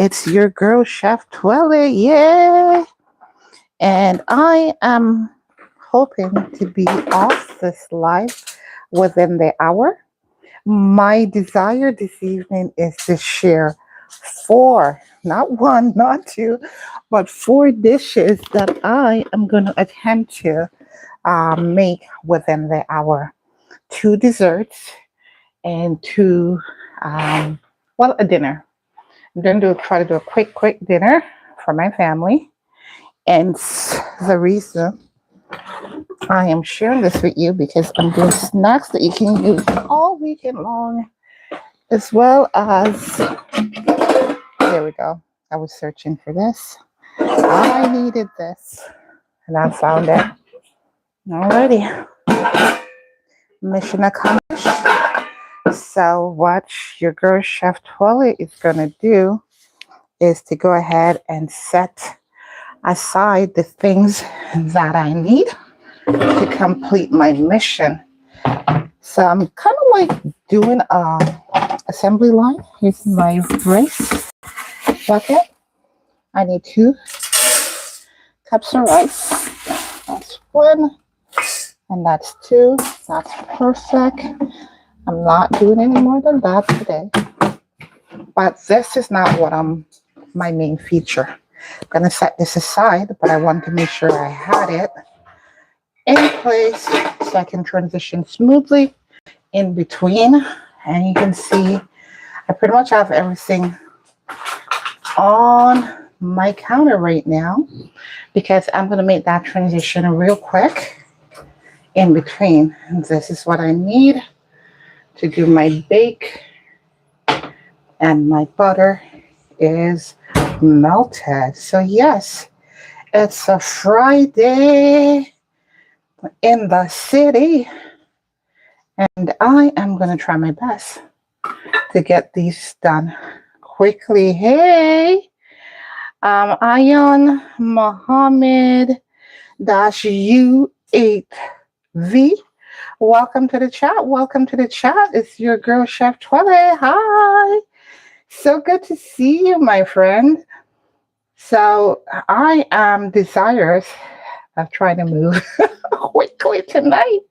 It's your girl, Chef Twellyah. Yeah. And I am hoping to be off this live within the hour. My desire this evening is to share four, not one, not two, but four dishes that I am going to attempt to make within the hour. Two desserts and a dinner. I'm going to try to do a quick dinner for my family. And the reason I am sharing this with you because I'm doing snacks that you can use all weekend long, as well as, there we go. I was searching for this. I needed this and I found it. Alrighty. Mission accomplished. So what your girl Chef Twellyah is going to do is to go ahead and set aside the things that I need to complete my mission. So I'm kind of like doing a assembly line. Here's my rice bucket. I need 2 cups of rice. That's 1, and that's 2. That's perfect. I'm not doing any more than that today. But this is not what my main feature. I'm going to set this aside, but I want to make sure I had it in place so I can transition smoothly in between. And you can see I pretty much have everything on my counter right now because I'm going to make that transition real quick in between. And this is what I need to do my bake, and my butter is melted. So yes, it's a Friday in the city, and I am going to try my best to get these done quickly. Hey, Ayon Mohammed -U8V. Welcome to the chat. Welcome to the chat. It's your girl, Chef Twellyah. Hi. So good to see you, my friend. So I am desirous of trying to move quickly tonight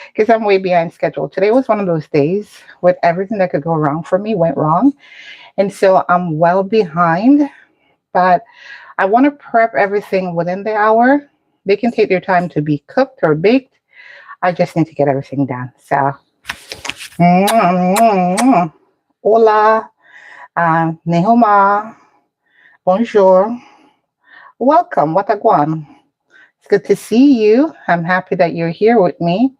because I'm way behind schedule. Today was one of those days with everything that could go wrong for me went wrong. And so I'm well behind, but I want to prep everything within the hour. They can take their time to be cooked or baked. I just need to get everything done. So, hola, nehoma, bonjour, welcome, wataguan. It's good to see you. I'm happy that you're here with me.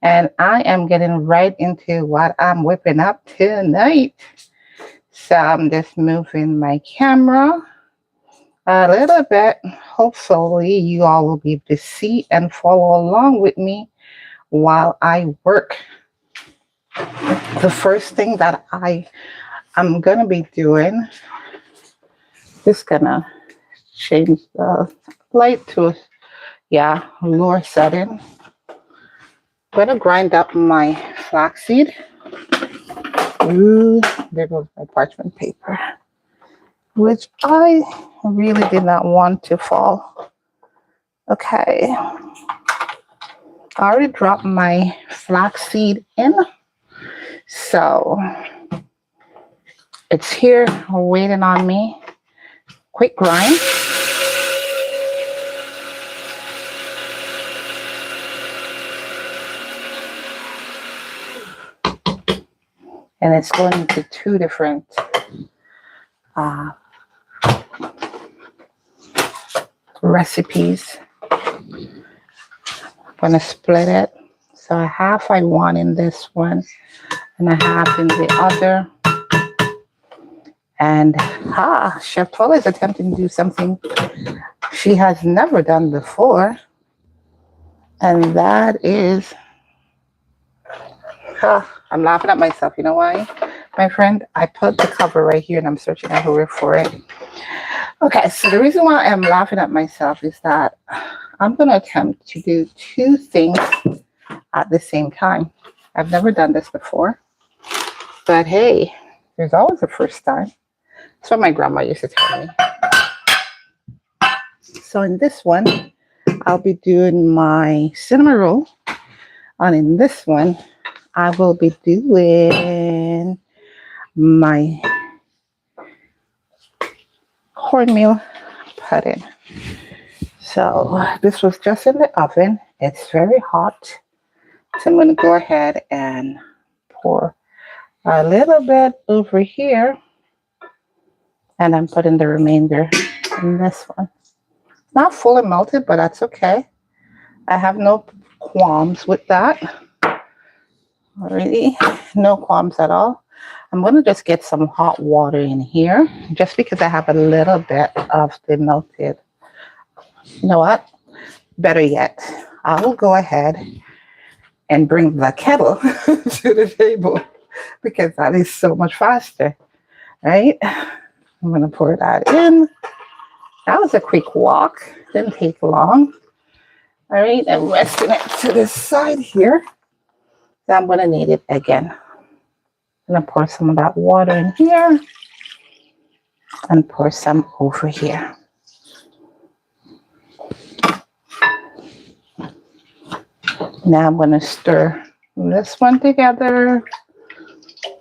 And I am getting right into what I'm whipping up tonight. So I'm just moving my camera a little bit. Hopefully you all will be able to see and follow along with me while I work. The first thing that I'm going to be doing, just going to change the light to lower setting. I'm going to grind up my flaxseed. Ooh, there goes my parchment paper, which I really did not want to fall. Okay. I already dropped my flaxseed in. So it's here waiting on me. Quick grind. And it's going into 2 different recipes. I'm going to split it. So a half I want in this one and a half in the other. And Chef Twellyah is attempting to do something she has never done before. And that is, I'm laughing at myself. You know why, my friend? I put the cover right here and I'm searching everywhere for it. Okay, so the reason why I'm laughing at myself is that I'm going to attempt to do 2 things at the same time. I've never done this before, but hey, there's always a first time. That's what my grandma used to tell me. So in this one, I'll be doing my cinnamon roll. And in this one, I will be doing my cornmeal pudding. So this was just in the oven. It's very hot. So I'm going to go ahead and pour a little bit over here. And I'm putting the remainder in this one. Not fully melted, but that's okay. I have no qualms with that. Really, no qualms at all. I'm going to just get some hot water in here just because I have a little bit of the melted. You know what? Better yet, I will go ahead and bring the kettle to the table because that is so much faster, right? I'm going to pour that in. That was a quick walk. Didn't take long. All right, I'm resting it to the side here. So I'm going to need it again. I'm going to pour some of that water in here and pour some over here. Now I'm going to stir this one together.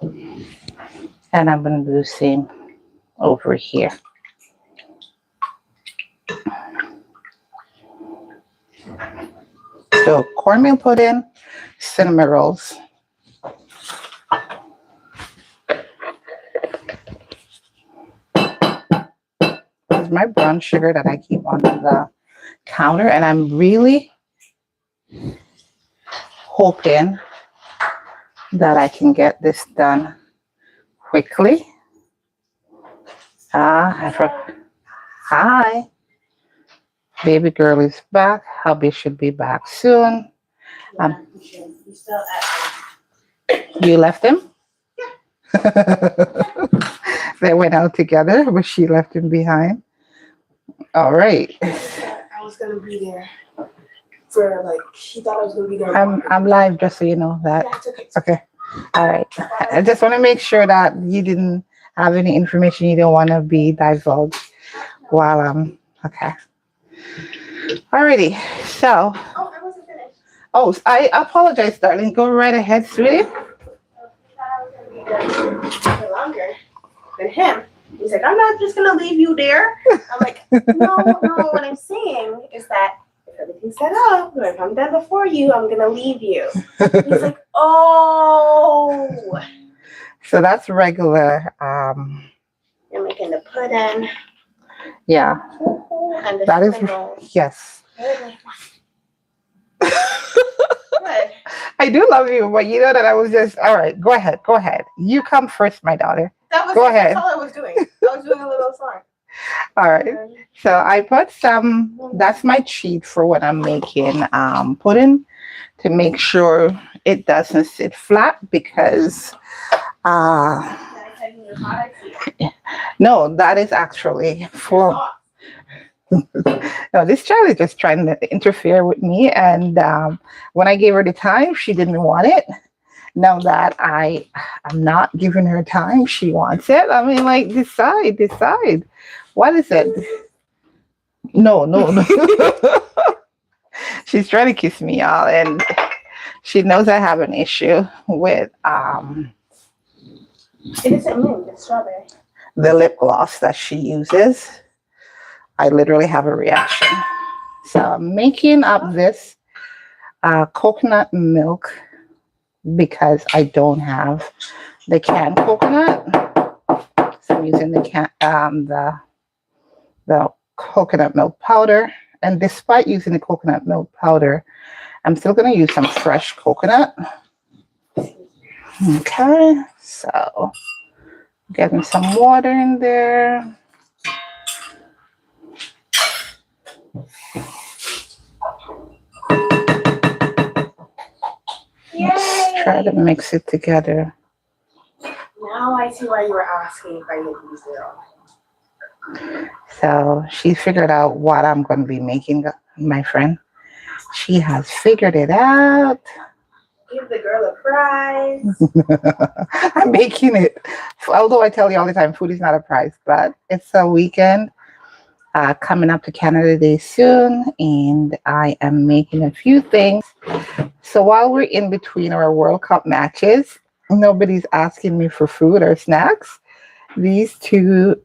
And I'm going to do the same over here. So cornmeal pudding, cinnamon rolls. This is my brown sugar that I keep on the counter, and I'm really hoping that I can get this done quickly. Hi. Baby girl is back. Hubby should be back soon. You left him? They went out together, but she left him behind. All right. I was gonna be there for she thought I was gonna be there. I'm live, just so you know that. Yeah, it's okay. Okay. All right. I just want to make sure that you didn't have any information you don't want to be divulged while I'm okay. Alrighty. So. Oh, I wasn't finished. Oh, I apologize, darling. Go right ahead, sweetie. I thought I was gonna be there for longer than him. He's like, I'm not just gonna leave you there. I'm like, no. What I'm saying is that if everything's set up, or if I'm done before you, I'm gonna leave you. He's like, oh. So that's regular. You're making the pudding. Yeah. And the that is rolls. yes. Good. I do love you, but you know that I was just all right. Go ahead. You come first, my daughter. Go ahead. That's all I was doing. I was doing a little song. All right. So I put some. That's my cheat for when I'm making pudding, to make sure it doesn't sit flat because. No, that is actually for. No, this child is just trying to interfere with me, and when I gave her the time, she didn't want it. Now that I'm not giving her time, she wants it. I mean, like, decide. What is it? No. She's trying to kiss me, y'all, and she knows I have an issue with It isn't mint, it's strawberry. The lip gloss that she uses. I literally have a reaction. So I'm making up this coconut milk because I don't have the canned coconut. So I'm using the coconut milk powder. And despite using the coconut milk powder, I'm still going to use some fresh coconut. Okay, so getting some water in there. Let's try to mix it together. Now I see why you were asking if I make these little. So she figured out what I'm going to be making, my friend. She has figured it out. Give the girl a prize. I'm making it. Although I tell you all the time, food is not a prize, but it's a weekend coming up to Canada Day soon, and I am making a few things. So while we're in between our World Cup matches, nobody's asking me for food or snacks. These two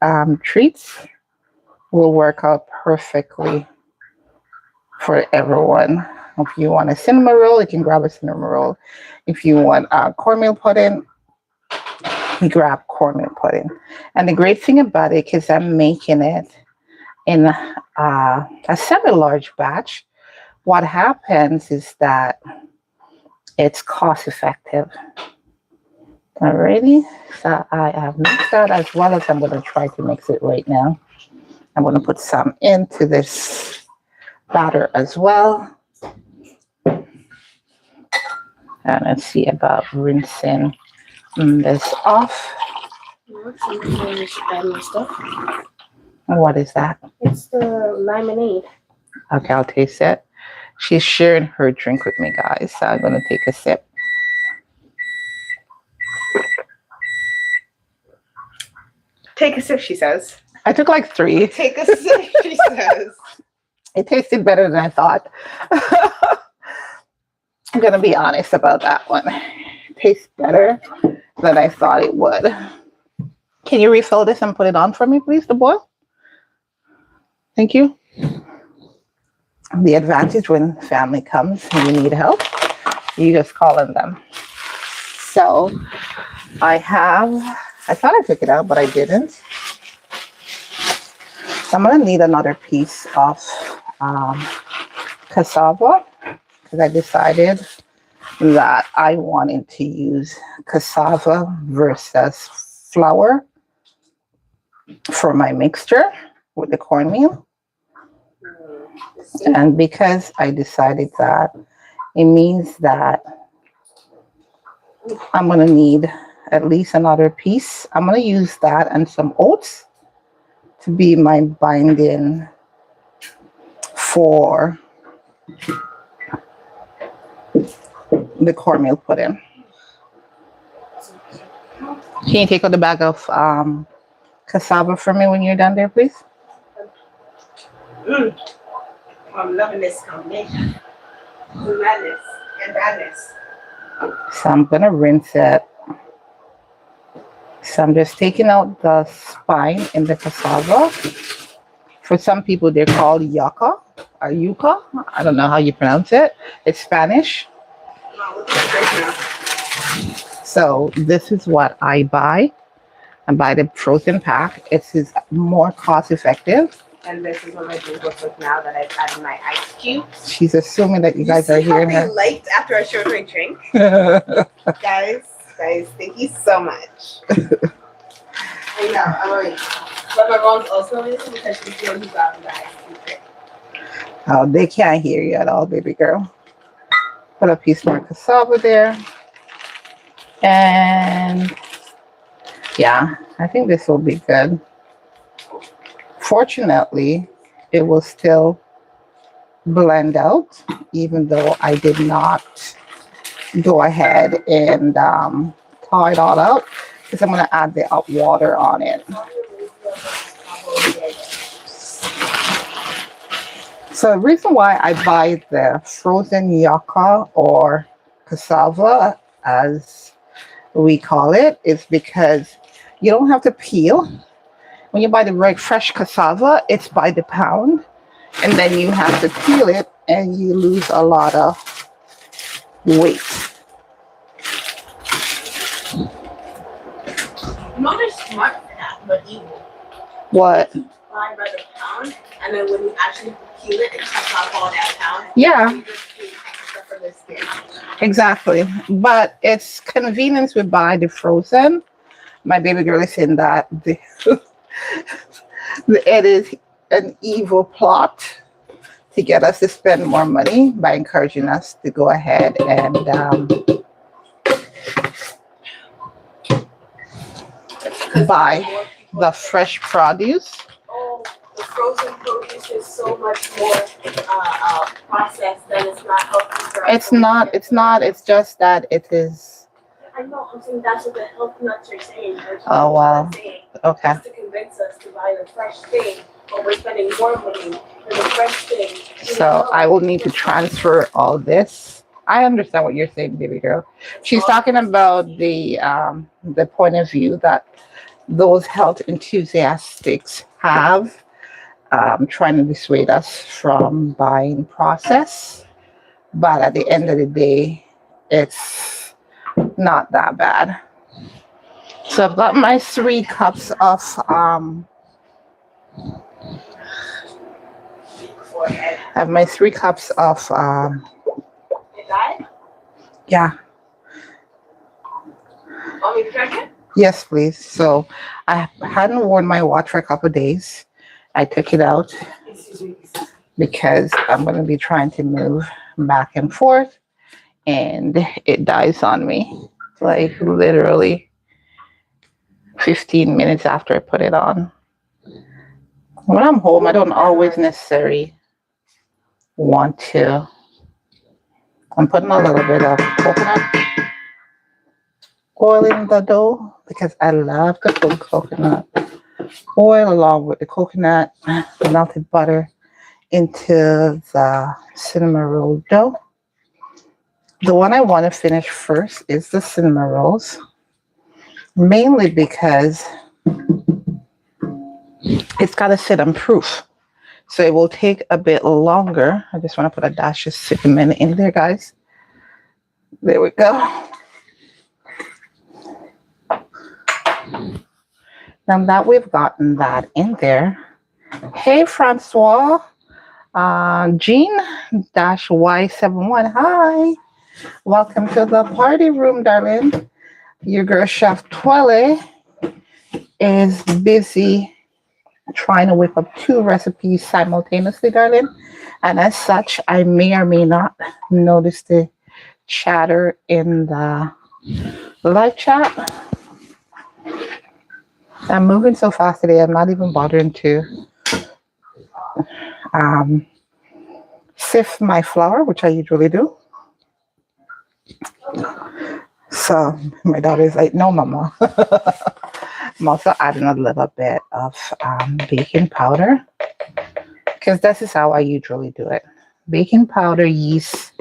treats will work out perfectly for everyone. If you want a cinnamon roll, you can grab a cinnamon roll. If you want cornmeal pudding, you grab cornmeal pudding. And the great thing about it is I'm making it in a semi-large batch. What happens is that it's cost effective. Alrighty, so I have mixed that as well as I'm going to try to mix it right now. I'm going to put some into this batter as well. And let's see about rinsing this off. What is that? It's the lemonade. Okay, I'll taste it. She's sharing her drink with me, guys. So I'm going to take a sip. Take a sip, she says. I took like 3. Take a sip, she says. It tasted better than I thought. I'm going to be honest about that one. It tastes better than I thought it would. Can you refill this and put it on for me, please, the boil? Thank you. The advantage when family comes and you need help, you just call on them. So I thought I took it out, but I didn't. So I'm going to need another piece of cassava because I decided that I wanted to use cassava versus flour for my mixture with the cornmeal. And because I decided that, it means that I'm going to need at least another piece. I'm going to use that and some oats to be my binding for the cornmeal pudding. Can you take out the bag of cassava for me when you're done there, please? I'm loving this combination. Madness and badness. So I'm going to rinse it. So I'm just taking out the spine in the cassava. For some people, they're called yucca or yuca. I don't know how you pronounce it. It's Spanish. So this is what I buy. I buy the frozen pack. It is more cost effective. And this is what my drink looks like now that I've added my ice cubes. She's assuming that you guys are hearing her. Liked after I showed my drink. Guys, thank you so much. I know, I'm already. But my mom's also amazing because she's the one who got me the ice cube drink. Oh, they can't hear you at all, baby girl. Put a piece more cassava there. And yeah, I think this will be good. Fortunately, it will still blend out, even though I did not go ahead and thaw it all out, because I'm going to add the hot water on it. So the reason why I buy the frozen yucca or cassava, as we call it, is because you don't have to peel. When you buy the right fresh cassava, it's by the pound, and then you have to peel it, and you lose a lot of weight. Mom is smart for that, but evil. What? Buy by the pound, and then when you actually peel it, it cuts off all that pound. Yeah. You just pay extra for the skin. Exactly. But it's convenience we buy the frozen. My baby girl is saying that it is an evil plot to get us to spend more money by encouraging us to go ahead and buy the fresh produce frozen produce is so much more processed that it's not healthy for us. It's not. It's not. It's just that it is. I know. I'm saying that's what the health nuts are saying. Oh wow. Okay. Just to convince us to buy the fresh thing, but we're spending more money for the fresh thing. So I will need to transfer all this. I understand what you're saying, baby girl. She's talking about the point of view that those health enthusiasts have, trying to dissuade us from buying processed. But at the end of the day, it's not that bad. So I've got my 3 cups of I have my 3 cups of yeah. Want me to check it? Yes, please. So I hadn't worn my watch for a couple of days. I took it out because I'm going to be trying to move back and forth, and it dies on me like literally 15 minutes after I put it on. When I'm home, I don't always necessarily want to. I'm putting a little bit of coconut oil in the dough because I love to put coconut oil along with the coconut, the melted butter into the cinnamon roll dough. The one I want to finish first is the cinnamon rolls, mainly because it's got to sit on proof. So it will take a bit longer. I just want to put a dash of cinnamon in there, guys. There we go. Now that we've gotten that in there, hey Francois, Jean-Y71, hi. Welcome to the party room, darling. Your girl chef Twellyah is busy trying to whip up 2 recipes simultaneously, darling. And as such, I may or may not notice the chatter in the live chat. I'm moving so fast today, I'm not even bothering to sift my flour, which I usually do. So my daughter's like, no, mama. I'm also adding a little bit of baking powder because this is how I usually do it. Baking powder, yeast,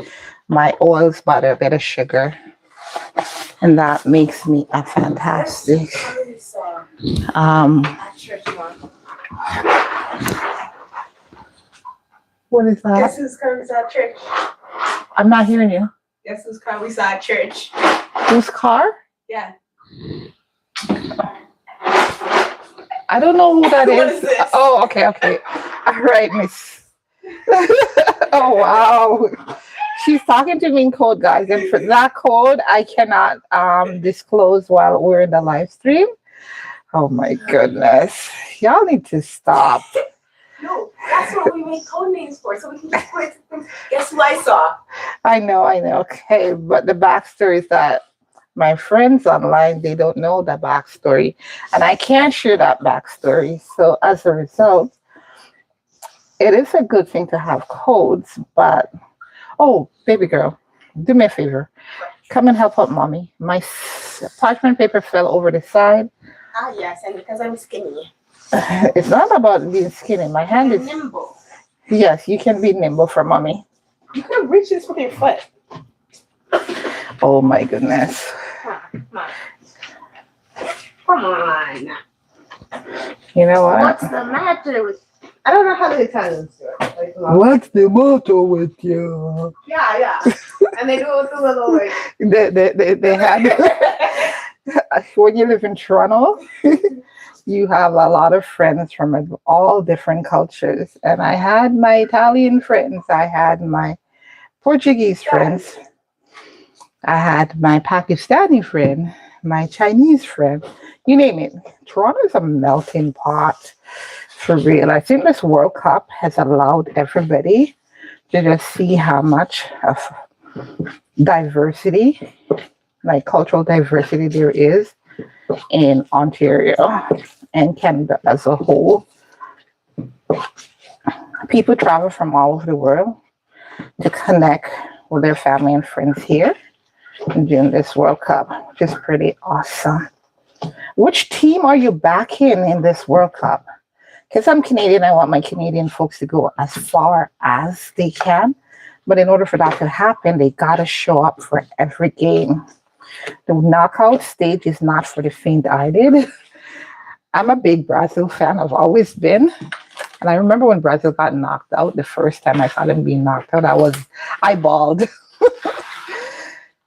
my oils, butter, a bit of sugar, and that makes me a fantastic what is that? Guess whose car we saw at church? I'm not hearing you. Guess whose car we saw at church? Whose car? Yeah. I don't know who that What is. is this? Oh, okay. All right, miss. Oh, wow. She's talking to me in code, guys. And for that code, I cannot disclose while we're in the live stream. Oh, my goodness. Y'all need to stop. No, that's what we make code names for, so we can just put it. Guess who I saw? I know. Okay, but the backstory is that my friends online, they don't know the backstory, and I can't share that backstory. So as a result, it is a good thing to have codes, but oh, baby girl, do me a favor. Come and help out mommy. My parchment paper fell over the side. Ah, yes, and because I'm skinny. It's not about being skinny. My hand is nimble. Yes, you can be nimble for mommy. You can reach this with your foot. Oh my goodness. Come on. You know what? What's the matter with? I don't know how the Italians do it. Like, what's the matter with you? Yeah. And they do it with the little like. They had. When you live in Toronto, you have a lot of friends from all different cultures. And I had my Italian friends. I had my Portuguese friends. I had my Pakistani friend, my Chinese friend. You name it. Toronto is a melting pot for real. I think this World Cup has allowed everybody to just see how much of diversity, like cultural diversity, there is in Ontario and Canada as a whole. People travel from all over the world to connect with their family and friends here during this World Cup, which is pretty awesome. Which team are you backing in this World Cup? Because I'm Canadian, I want my Canadian folks to go as far as they can. But in order for that to happen, they got to show up for every game. The knockout stage is not for the faint-hearted. I'm a big Brazil fan. I've always been. And I remember when Brazil got knocked out, the first time I saw them being knocked out, I bawled.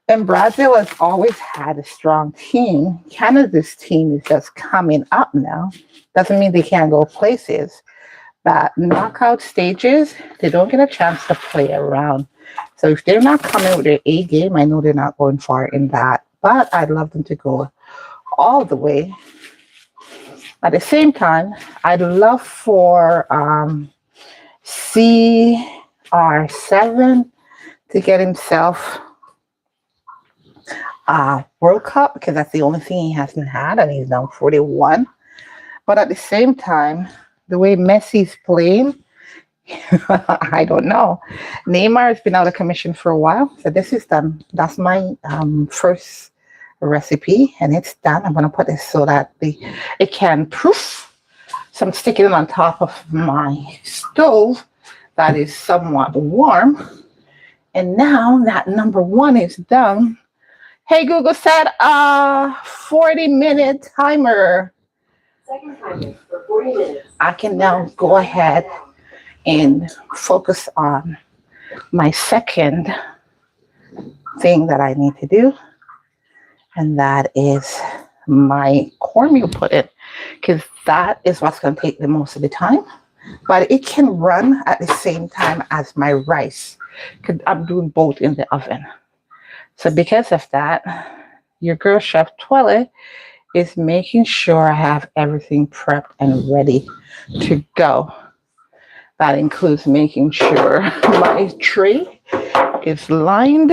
And Brazil has always had a strong team. Canada's team is just coming up now. Doesn't mean they can't go places. But knockout stages, they don't get a chance to play around. So if they're not coming with their A game, I know they're not going far in that. But I'd love them to go all the way. At the same time, I'd love for CR7 to get himself World Cup, because that's the only thing he hasn't had, and he's now 41. But at the same time, the way Messi's playing, I don't know. Neymar has been out of commission for a while, so this is done. That's my first recipe, and it's done. I'm going to put this so that it can proof. So I'm sticking it on top of my stove that is somewhat warm. And now that number one is done, hey, Google, set a 40-minute timer. Second timer for 40 minutes. I can now go ahead and focus on my second thing that I need to do. And that is my cornmeal pudding, because that is what's going to take the most of the time. But it can run at the same time as my rice, because I'm doing both in the oven. So because of that, your girl chef Twellyah is making sure I have everything prepped and ready to go. That includes making sure my tray is lined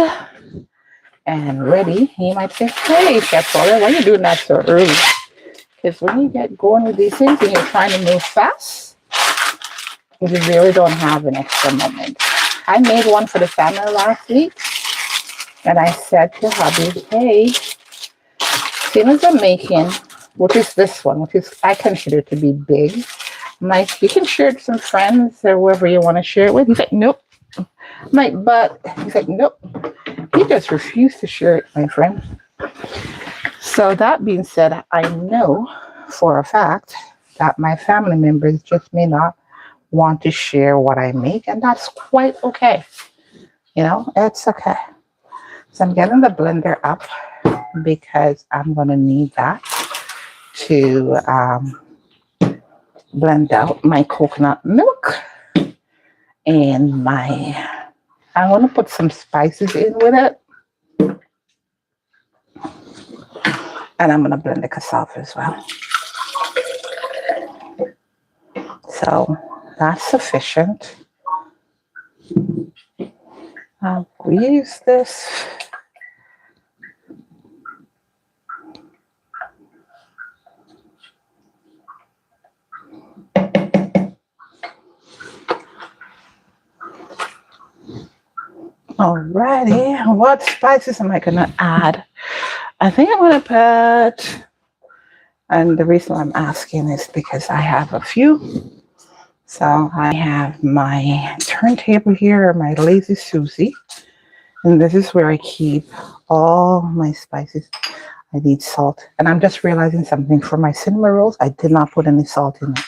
and ready. You might say, hey, Chef Twellyah, why are you doing that so early? Because when you get going with these things and you're trying to move fast, you really don't have an extra moment. I made one for the family last week. And I said to hubby, hey, seeing as I'm making, which is this one, which is I consider to be big, I'm like, you can share it with some friends or whoever you want to share it with. He's like, nope. I'm like, but he's like, nope. He just refused to share it, my friend. So that being said, I know for a fact that my family members just may not want to share what I make, and that's quite okay. You know, it's okay. So I'm getting the blender up because I'm going to need that to blend out my coconut milk and I want to put some spices in with it. And I'm going to blend the cassava as well. So that's sufficient. I'll use this. Alrighty, what spices am I gonna add? I think I'm gonna put, and the reason I'm asking is because I have a few. So I have my turntable here, my Lazy Susie, and this is where I keep all my spices. I need salt, and I'm just realizing something for my cinnamon rolls. I did not put any salt in it.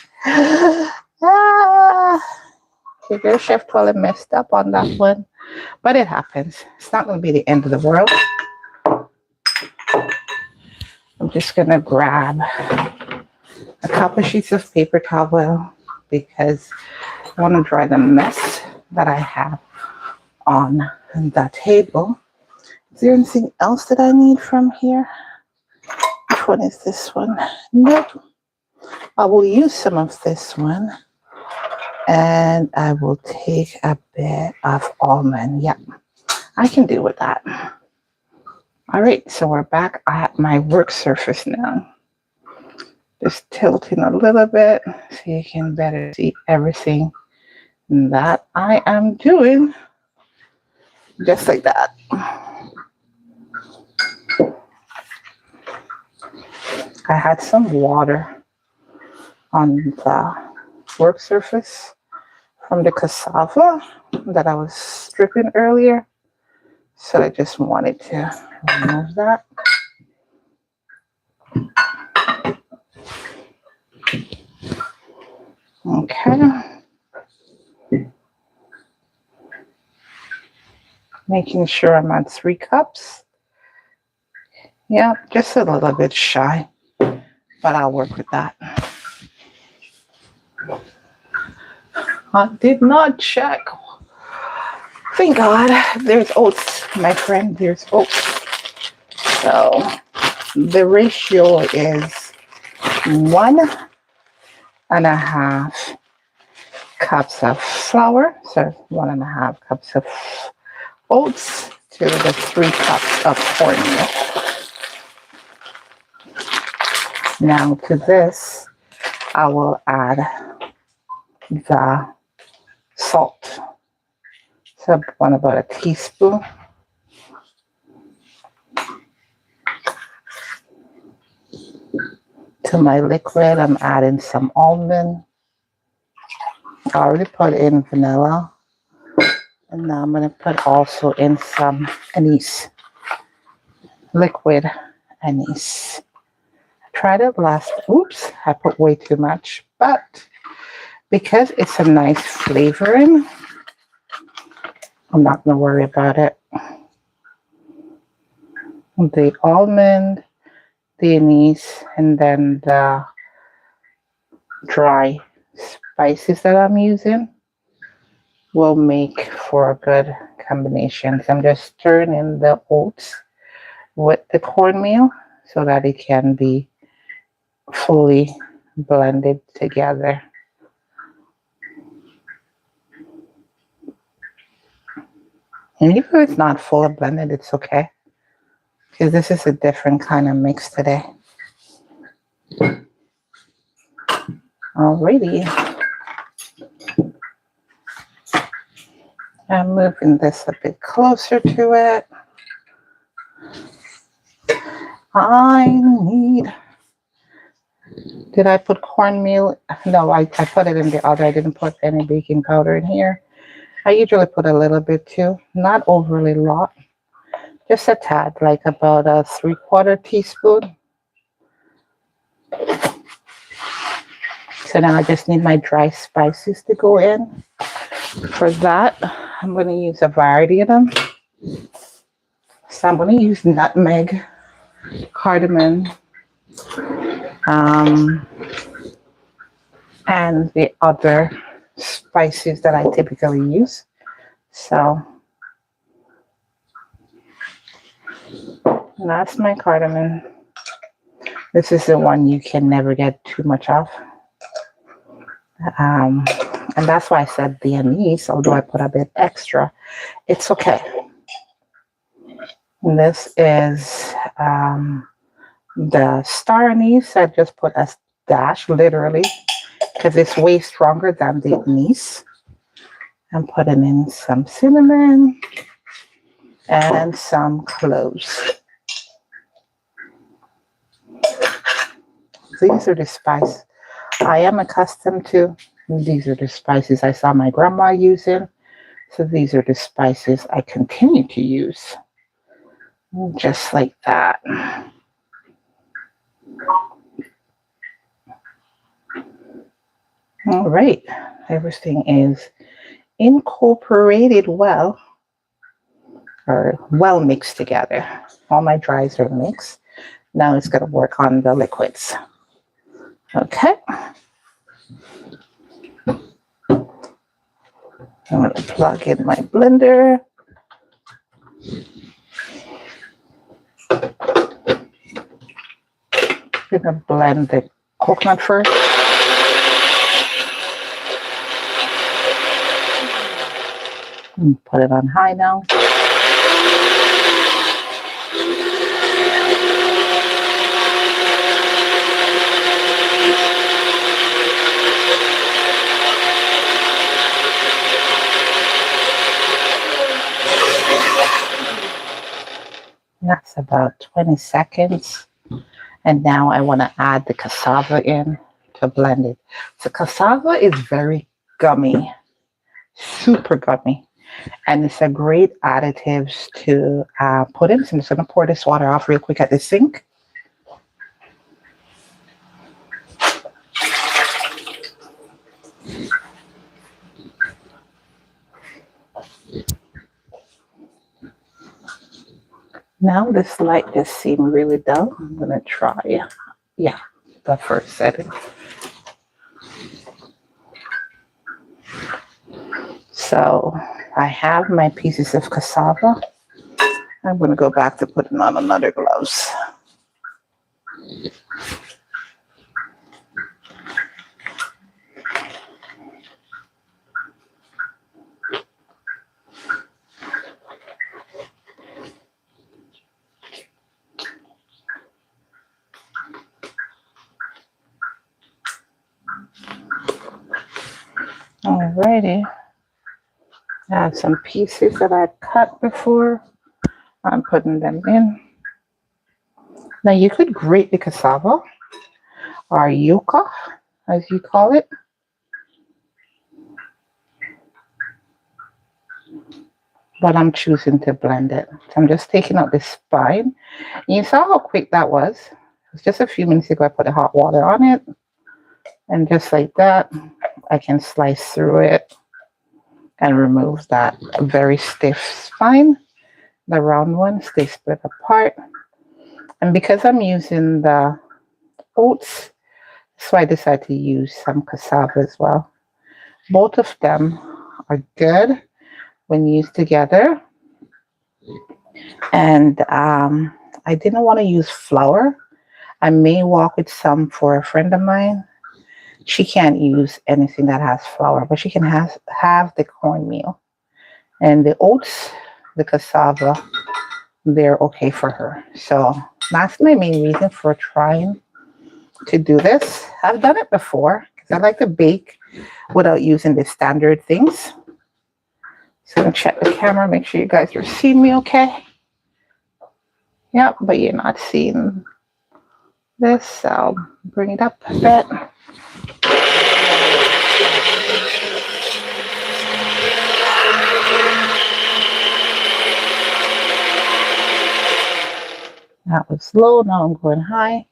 Your Chef Twellyah messed up on that one. But it happens. It's not going to be the end of the world. I'm just going to grab a couple sheets of paper towel because I want to dry the mess that I have on the table. Is there anything else that I need from here? Which one is this one? Nope. I will use some of this one. And I will take a bit of almond. Yep, I can deal with that. All right, so we're back at my work surface now. Just tilting a little bit so you can better see everything that I am doing just like that. I had some water on the work surface from the cassava that I was stripping earlier. So I just wanted to remove that. Okay. Making sure I'm at 3 cups. Yeah, just a little bit shy, but I'll work with that. I did not check. Thank God. There's oats, my friend. There's oats. So the ratio is 1.5 cups of flour. So 1.5 cups of oats to the 3 cups of cornmeal. Now to this, I will add the salt. So I want about a teaspoon. To my liquid, I'm adding some almond. I already put in vanilla. And now I'm going to put also in some anise. Liquid anise. I tried it last. Oops, I put way too much. But because it's a nice flavoring, I'm not going to worry about it. The almond, the anise, and then the dry spices that I'm using will make for a good combination. So I'm just stirring in the oats with the cornmeal so that it can be fully blended together. And even if it's not fully blended, it's okay. Because this is a different kind of mix today. Alrighty. I'm moving this a bit closer to it. Did I put cornmeal? No, I put it in the other. I didn't put any baking powder in here. I usually put a little bit too, not overly lot. Just a tad, like about a 3/4 teaspoon. So now I just need my dry spices to go in. For that, I'm going to use a variety of them. So I'm going to use nutmeg, cardamom, and the other spices that I typically use. So that's my cardamom. This is the one you can never get too much of. And that's why I said the anise, although I put a bit extra, it's okay. And this is the star anise. I just put a dash, literally, because it's way stronger than the anise. I'm putting in some cinnamon and some cloves. These are the spices I am accustomed to. These are the spices I saw my grandma using. So these are the spices I continue to use. Just like that. All right. Everything is incorporated well, or well mixed together. All my dries are mixed. Now it's going to work on the liquids. Okay. I'm going to plug in my blender. I'm going to blend the coconut first. Put it on high now. It's about 20 seconds. And now I want to add the cassava in to blend it. So cassava is very gummy, super gummy. And it's a great additive to put in. So I'm just going to pour this water off real quick at the sink. Now this light just seemed really dull. I'm going to try, the first setting. So I have my pieces of cassava. I'm going to go back to putting on another gloves. Alrighty. I have some pieces that I cut before. I'm putting them in. Now you could grate the cassava or yuca, as you call it. But I'm choosing to blend it. So I'm just taking out the spine. You saw how quick that was. It was just a few minutes ago I put the hot water on it. And just like that, I can slice through it and remove that very stiff spine. The round ones, they split apart. And because I'm using the oats, so I decided to use some cassava as well. Both of them are good when used together. And I didn't want to use flour. I may walk with some for a friend of mine. She can't use anything that has flour, but she can have the cornmeal. And the oats, the cassava, they're okay for her. So that's my main reason for trying to do this. I've done it before because I like to bake without using the standard things. So I'm going to check the camera, make sure you guys are seeing me okay. Yep, but you're not seeing this, so I'll bring it up a bit. That was low, now I'm going high.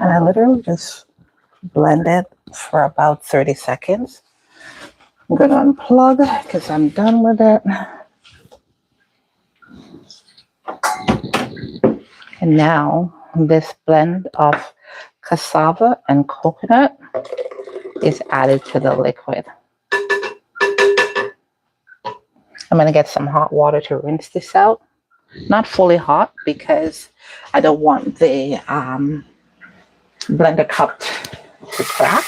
And I literally just blend it for about 30 seconds. I'm going to unplug because I'm done with it. And now this blend of cassava and coconut is added to the liquid. I'm going to get some hot water to rinse this out. Not fully hot because I don't want the blender cup to crack.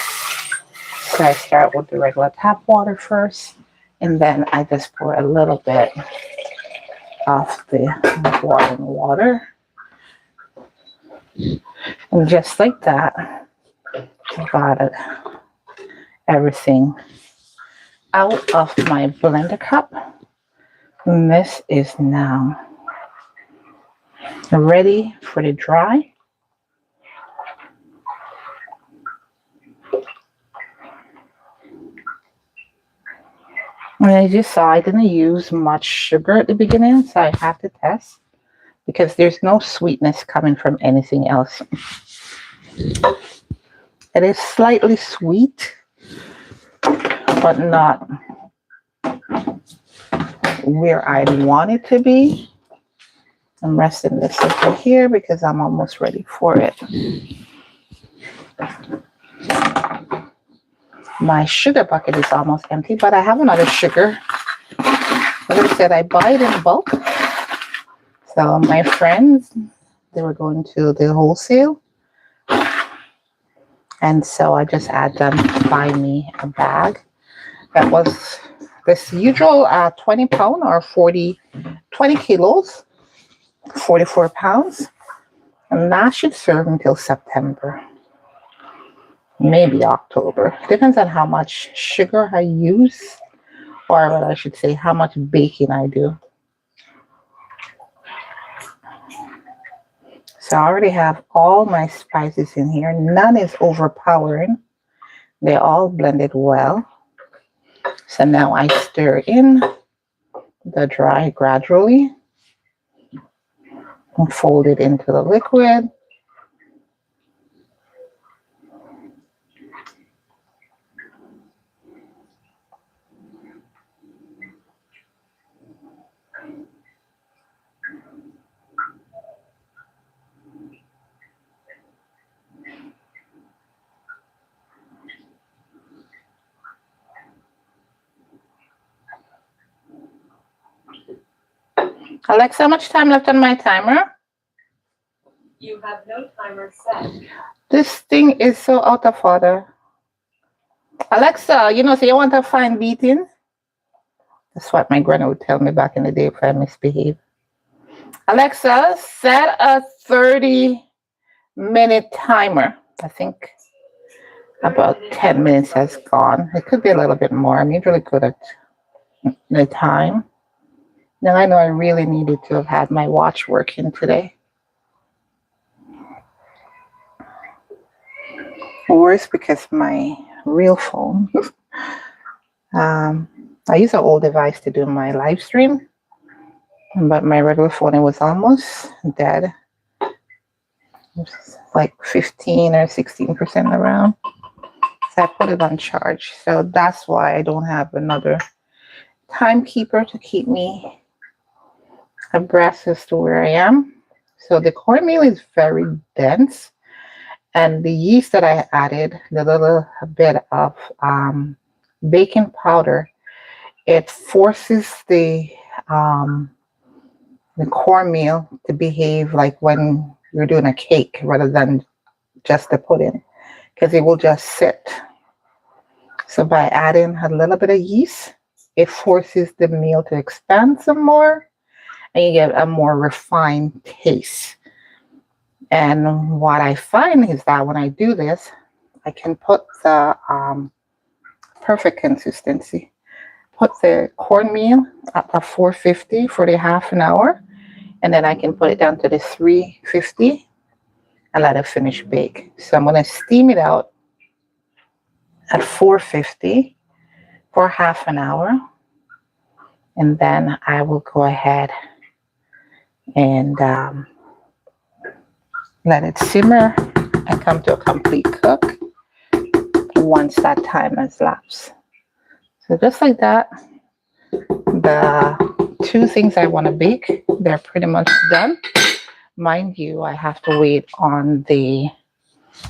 So I start with the regular tap water first, and then I just pour a little bit of the boiling water. And just like that, I got everything out of my blender cup. And this is now ready for the dry. And as you saw, I didn't use much sugar at the beginning, so I have to test because there's no sweetness coming from anything else. It is slightly sweet, but not where I want it to be. I'm resting this over here because I'm almost ready for it. My sugar bucket is almost empty, but I have another sugar. Like I said, I buy it in bulk. So my friends, they were going to the wholesale. And so I just had them buy me a bag that was this usual 20 pound or 40 20 kilos, 44 pounds. And that should serve until September, maybe October. Depends on how much sugar I use, or what I should say, how much baking I do. So I already have all my spices in here. None is overpowering. They all blended well. So now I stir in the dry gradually and fold it into the liquid. Alexa, how much time left on my timer? You have no timer set. This thing is so out of order. Alexa, so you want a fine beating? That's what my grandma would tell me back in the day if I misbehave. Alexa, set a 30-minute timer. I think about 10 minutes has gone. It could be a little bit more. I'm usually good at the time. Now I know I really needed to have had my watch working today. Worse because my real phone. I use an old device to do my live stream, but my regular phone, it was almost dead. It was like 15 or 16% around. So I put it on charge. So that's why I don't have another timekeeper to keep me abreast as to where I am. So the cornmeal is very dense, and the yeast that I added, the little bit of baking powder, it forces the cornmeal to behave like when you're doing a cake rather than just the pudding, because it will just sit. So by adding a little bit of yeast, it forces the meal to expand some more, and you get a more refined taste. And what I find is that when I do this, I can put the perfect consistency. Put the cornmeal at the 450 for the half an hour, and then I can put it down to the 350 and let it finish bake. So I'm going to steam it out at 450 for half an hour, and then I will go ahead and let it simmer and come to a complete cook once that time has lapsed. So just like that, the two things I want to bake, they're pretty much done. Mind you, I have to wait on the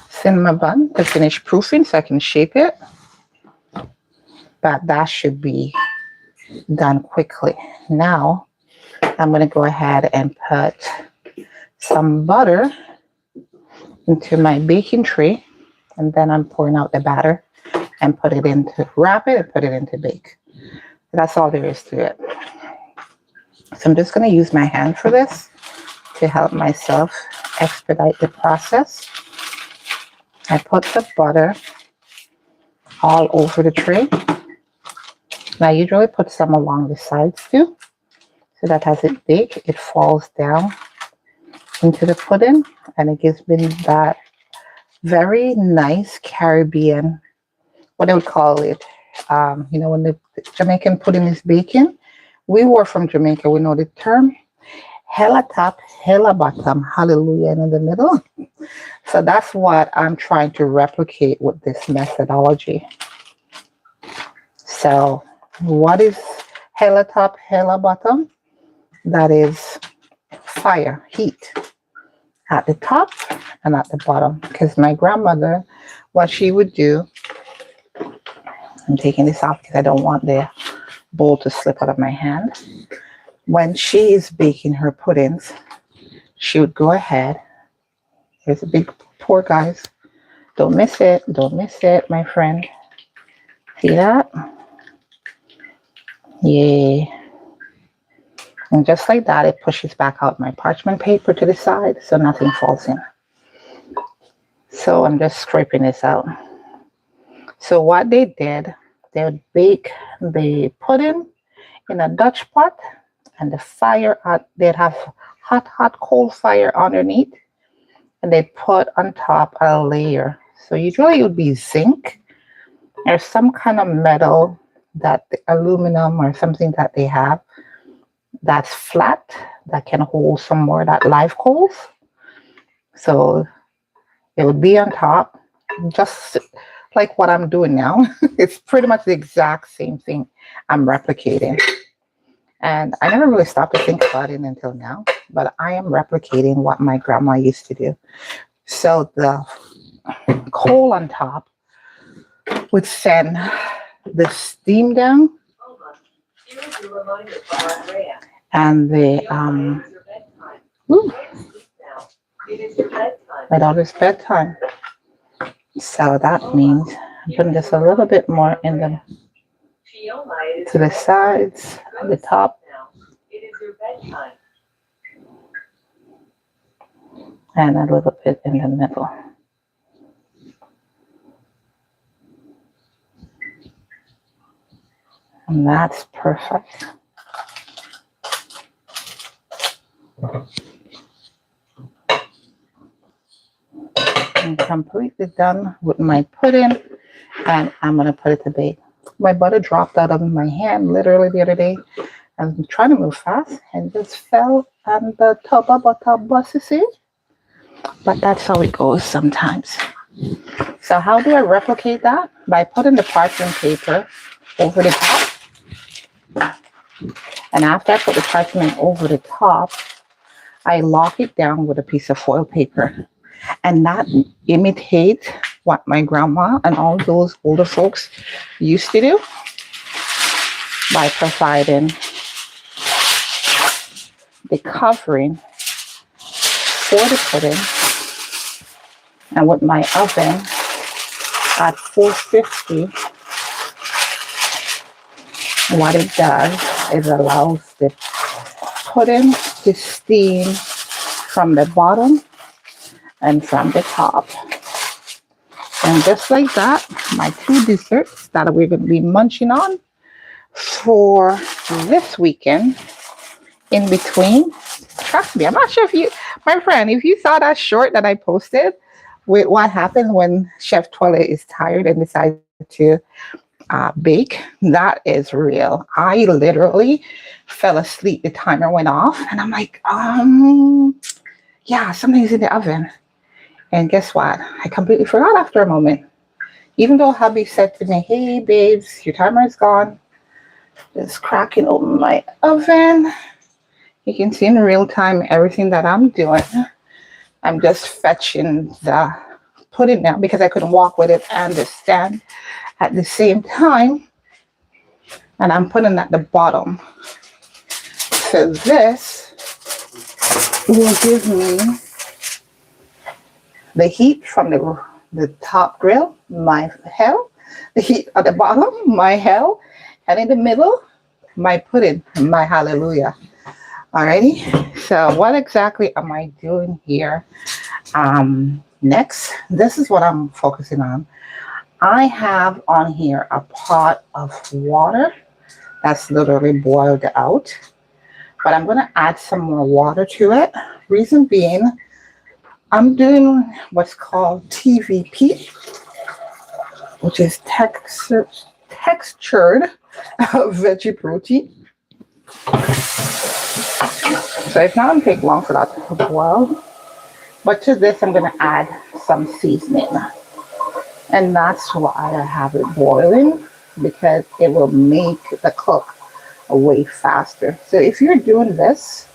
cinnamon bun to finish proofing so I can shape it. But that should be done quickly. Now, I'm going to go ahead and put some butter into my baking tray, and then I'm pouring out the batter and put it into, wrap it and put it into bake. That's all there is to it. So I'm just going to use my hand for this to help myself expedite the process. I put the butter all over the tray. And I usually put some along the sides too, so that as it bakes, it falls down into the pudding, and it gives me that very nice Caribbean, what I would call it, when the Jamaican pudding is baking. We were from Jamaica, we know the term, hella top, hella bottom, hallelujah, and in the middle. So that's what I'm trying to replicate with this methodology. So what is hella top, hella bottom? That is fire, heat at the top and at the bottom. Because my grandmother, what she would do, I'm taking this off because I don't want the bowl to slip out of my hand. When she is baking her puddings, she would go ahead. Here's a big pour, guys. Don't miss it. Don't miss it, my friend. See that? Yeah. And just like that, it pushes back out my parchment paper to the side so nothing falls in. So I'm just scraping this out. So what they did, they would bake the pudding in a Dutch pot, and the fire, they'd have hot coal fire underneath, and they'd put on top a layer. So usually it would be zinc or some kind of metal, that aluminum or something that they have that's flat, that can hold some more of that live coals. So it would be on top, just like what I'm doing now. It's pretty much the exact same thing I'm replicating. And I never really stopped to think about it until now, but I am replicating what my grandma used to do. So the coal on top would send the steam down, and the ooh, my daughter's bedtime. So that means I'm putting just a little bit more in the to the sides, at the top, and a little bit in the middle. And that's perfect. I'm completely done with my pudding, and I'm going to put it to bake. My butter dropped out of my hand literally the other day. I was trying to move fast and just fell on the top of a bus, you see? But that's how it goes sometimes. So how do I replicate that? By putting the parchment paper over the top. And after I put the parchment over the top, I lock it down with a piece of foil paper. And that imitates what my grandma and all those older folks used to do by providing the covering for the pudding. And with my oven at 450, what it does is allows the pudding to steam from the bottom and from the top. And just like that, my two desserts that we're going to be munching on for this weekend, in between. Trust me, I'm not sure if you, my friend, if you saw that short that I posted with what happens when Chef Twellyah is tired and decides to bake, that is real. I literally fell asleep. The timer went off, and I'm like, yeah, something's in the oven. And guess what? I completely forgot after a moment. Even though hubby said to me, hey, babes, your timer is gone. Just cracking open my oven. You can see in real time everything that I'm doing. I'm just fetching the pudding now because I couldn't walk with it and the stand at the same time. And I'm putting at the bottom. So this will give me the heat from the top grill, my hell. The heat at the bottom, my hell. And in the middle, my pudding, my hallelujah. Alrighty. So what exactly am I doing here? Next, this is what I'm focusing on. I have on here a pot of water that's literally boiled out, but I'm going to add some more water to it. Reason being, I'm doing what's called TVP, which is textured veggie protein. So it's not going to take long for that to boil. But to this, I'm going to add some seasoning. And that's why I have it boiling, because it will make the cook way faster. So if you're doing this,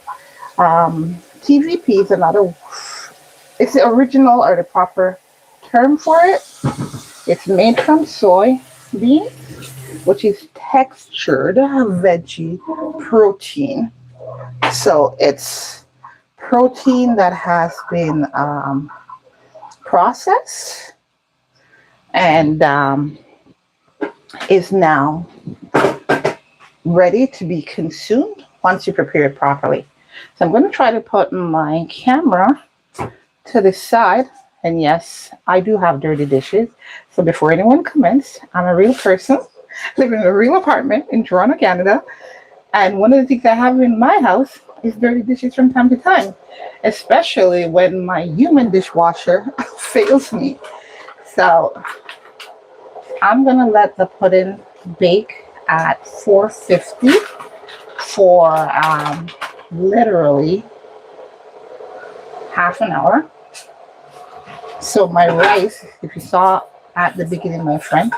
TVP is another, it's the original or the proper term for it. It's made from soy beans, which is textured veggie protein. So it's protein that has been processed and is now ready to be consumed once you prepare it properly. So I'm going to try to put my camera to the side. And yes, I do have dirty dishes. So before anyone comments, I'm a real person living in a real apartment in Toronto, Canada. And one of the things I have in my house is dirty dishes from time to time, especially when my human dishwasher fails me. So I'm going to let the pudding bake at 450 for literally half an hour. So my rice, if you saw at the beginning, my friend,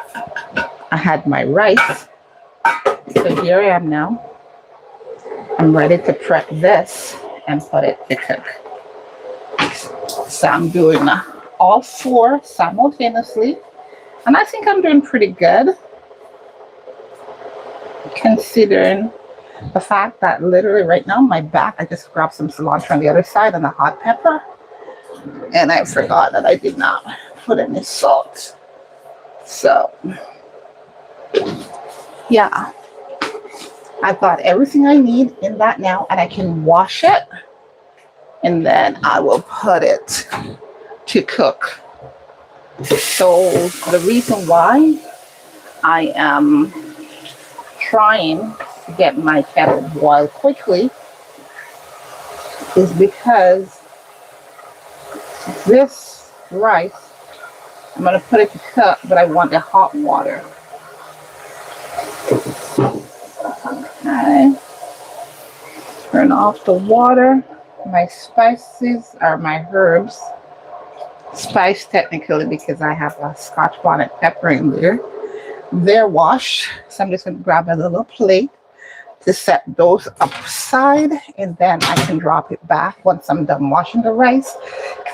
I had my rice. So here I am now. I'm ready to prep this and put it to cook. So I'm doing all four simultaneously. And I think I'm doing pretty good, considering the fact that literally right now my back, I just grabbed some cilantro on the other side and a hot pepper. And I forgot that I did not put any salt. So, yeah, I've got everything I need in that now, and I can wash it. And then I will put it to cook. So the reason why I am trying to get my kettle boiled quickly is because this rice, I'm going to put it to cook, but I want the hot water. Okay. Turn off the water. My spices are my herbs. Spice technically because I have a Scotch bonnet pepper in there. They're washed. So I'm just going to grab a little plate to set those upside, and then I can drop it back once I'm done washing the rice.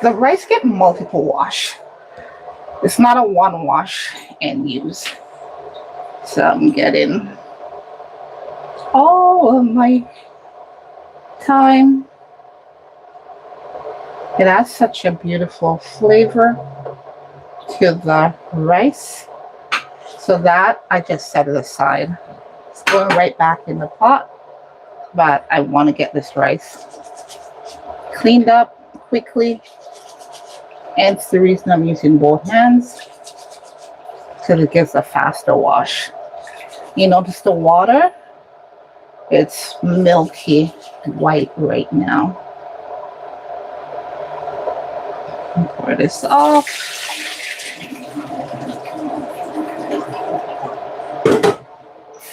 The rice get multiple wash. It's not a one wash and use. So I'm getting all of my thyme. It adds such a beautiful flavor to the rice. So that I just set it aside. It's going right back in the pot, but I want to get this rice cleaned up quickly. And it's the reason I'm using both hands, because it gives a faster wash. You notice the water? It's milky white right now. Pour this off.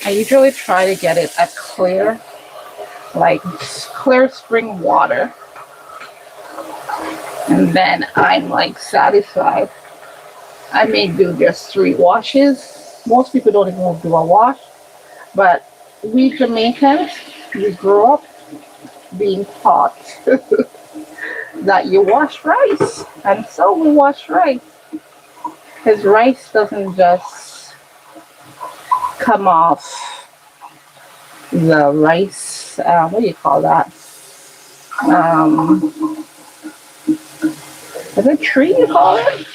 I usually try to get it a clear, like clear spring water. And then I'm like satisfied. I may do just 3 washes. Most people don't even do a wash. But we Jamaicans, we grew up being taught that you wash rice. And so we wash rice. Because rice doesn't just come off the rice, what do you call that? Is it tree you call it?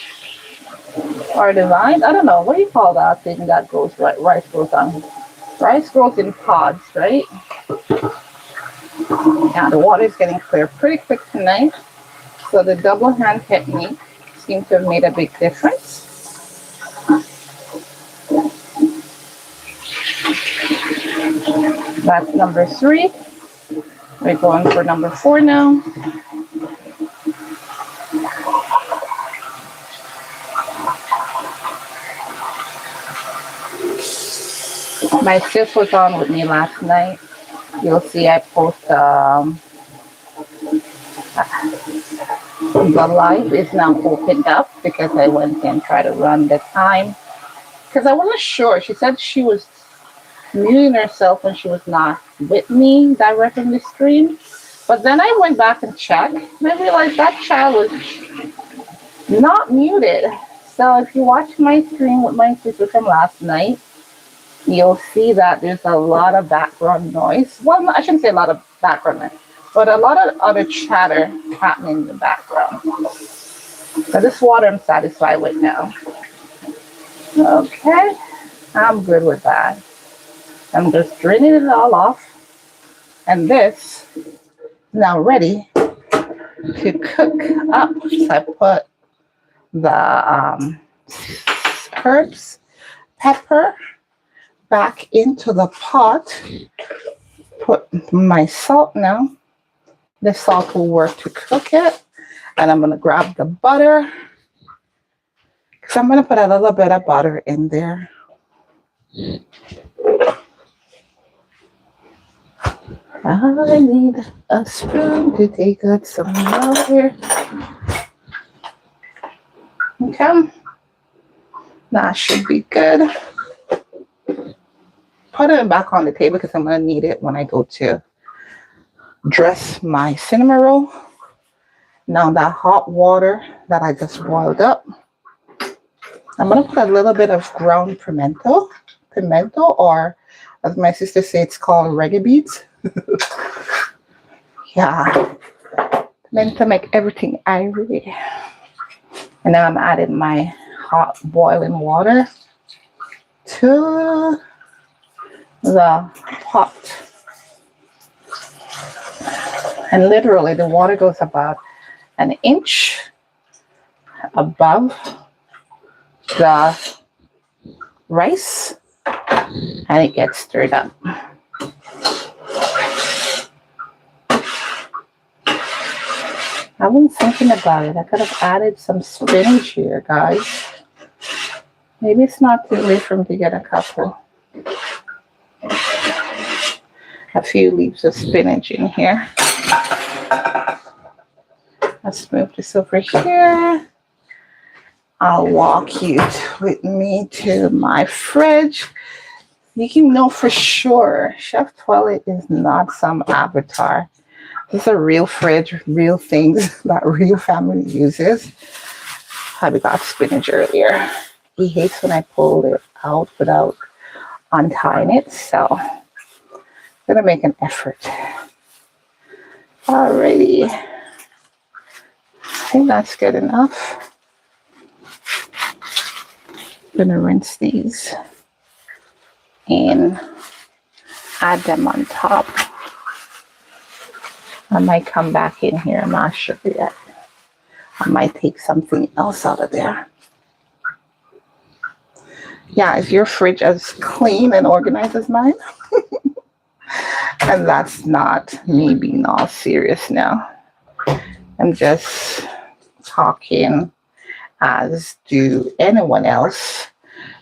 Or the vine? I don't know. What do you call that thing that goes right? Rice grows on. Rice grows in pods, right? Yeah, the water is getting clear pretty quick tonight. So the double hand technique seems to have made a big difference. That's number 3. We're going for number 4 now. My sis was on with me last night. You'll see I post the live is now opened up because I went and tried to run the time. Because I wasn't sure. She said she was muting herself when she was not with me directing the stream. But then I went back and checked, and I realized that child was not muted. So if you watch my stream with my sister from last night, you'll see that there's a lot of background noise. Well, I shouldn't say a lot of background noise, but a lot of other chatter happening in the background. So this water I'm satisfied with now. Okay, I'm good with that. I'm just draining it all off. And this is now ready to cook up. So I put the herbs, pepper back into the pot. Put my salt now. The salt will work to cook it. And I'm going to grab the butter. So I'm going to put a little bit of butter in there. I need a spoon to take out some butter. Okay. That should be good. Put it back on the table because I'm going to need it when I go to dress my cinnamon roll. Now that hot water that I just boiled up, I'm going to put a little bit of ground pimento, or as my sister says, it's called reggae beads. Yeah, pimento make everything ivory. And now I'm adding my hot boiling water to the pot. And literally the water goes about an inch above the rice and it gets stirred up. I've been thinking about it. I could have added some spinach here, guys. Maybe it's not too late for me to get a couple. A few leaves of spinach in here. Let's move this over here. I'll walk you with me to my fridge. You can know for sure Chef Twellyah is not some avatar. This is a real fridge, real things that real family uses. I got spinach earlier. He hates when I pull it out without untying it, so I'm gonna make an effort. Alrighty. I think that's good enough. I'm gonna rinse these and add them on top. I might come back in here, I'm not sure yet. I might take something else out of there. Yeah, is your fridge as clean and organized as mine? And that's not me being all serious now. I'm just talking as do anyone else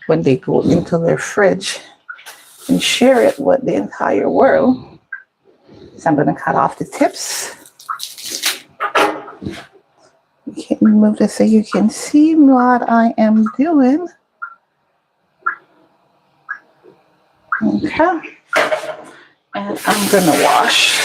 when they go into their fridge and share it with the entire world. So I'm going to cut off the tips. Okay, move this so you can see what I am doing. Okay. And I'm going to wash.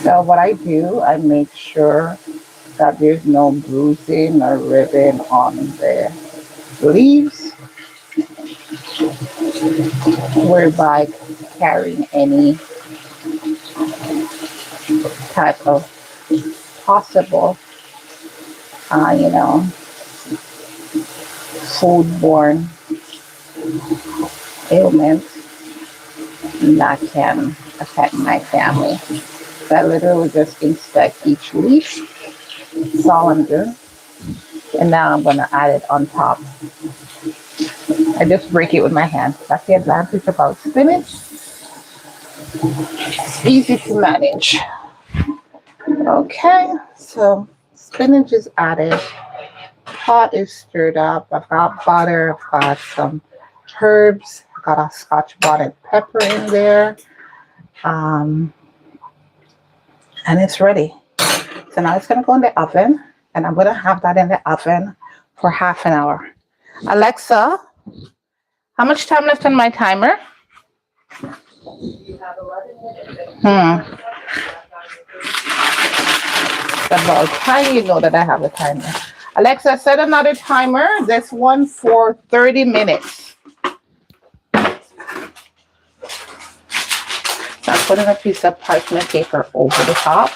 So what I do, I make sure that there's no bruising or ribbon on the leaves, whereby carrying any type of possible, foodborne ailments that can affect my family. So I literally just inspect each leaf. That's all I'm doing. And now I'm going to add it on top. I just break it with my hand. That's the advantage about spinach. It's easy to manage. Okay, so spinach is added. Pot is stirred up. I've got butter. I've got some herbs. I've got a Scotch bonnet pepper in there. And it's ready. So now it's going to go in the oven. And I'm going to have that in the oven for half an hour. Alexa, how much time left on my timer? You have 11 minutes. About time you know that I have a timer. Alexa, set another timer. This one for 30 minutes. So putting a piece of parchment paper over the top,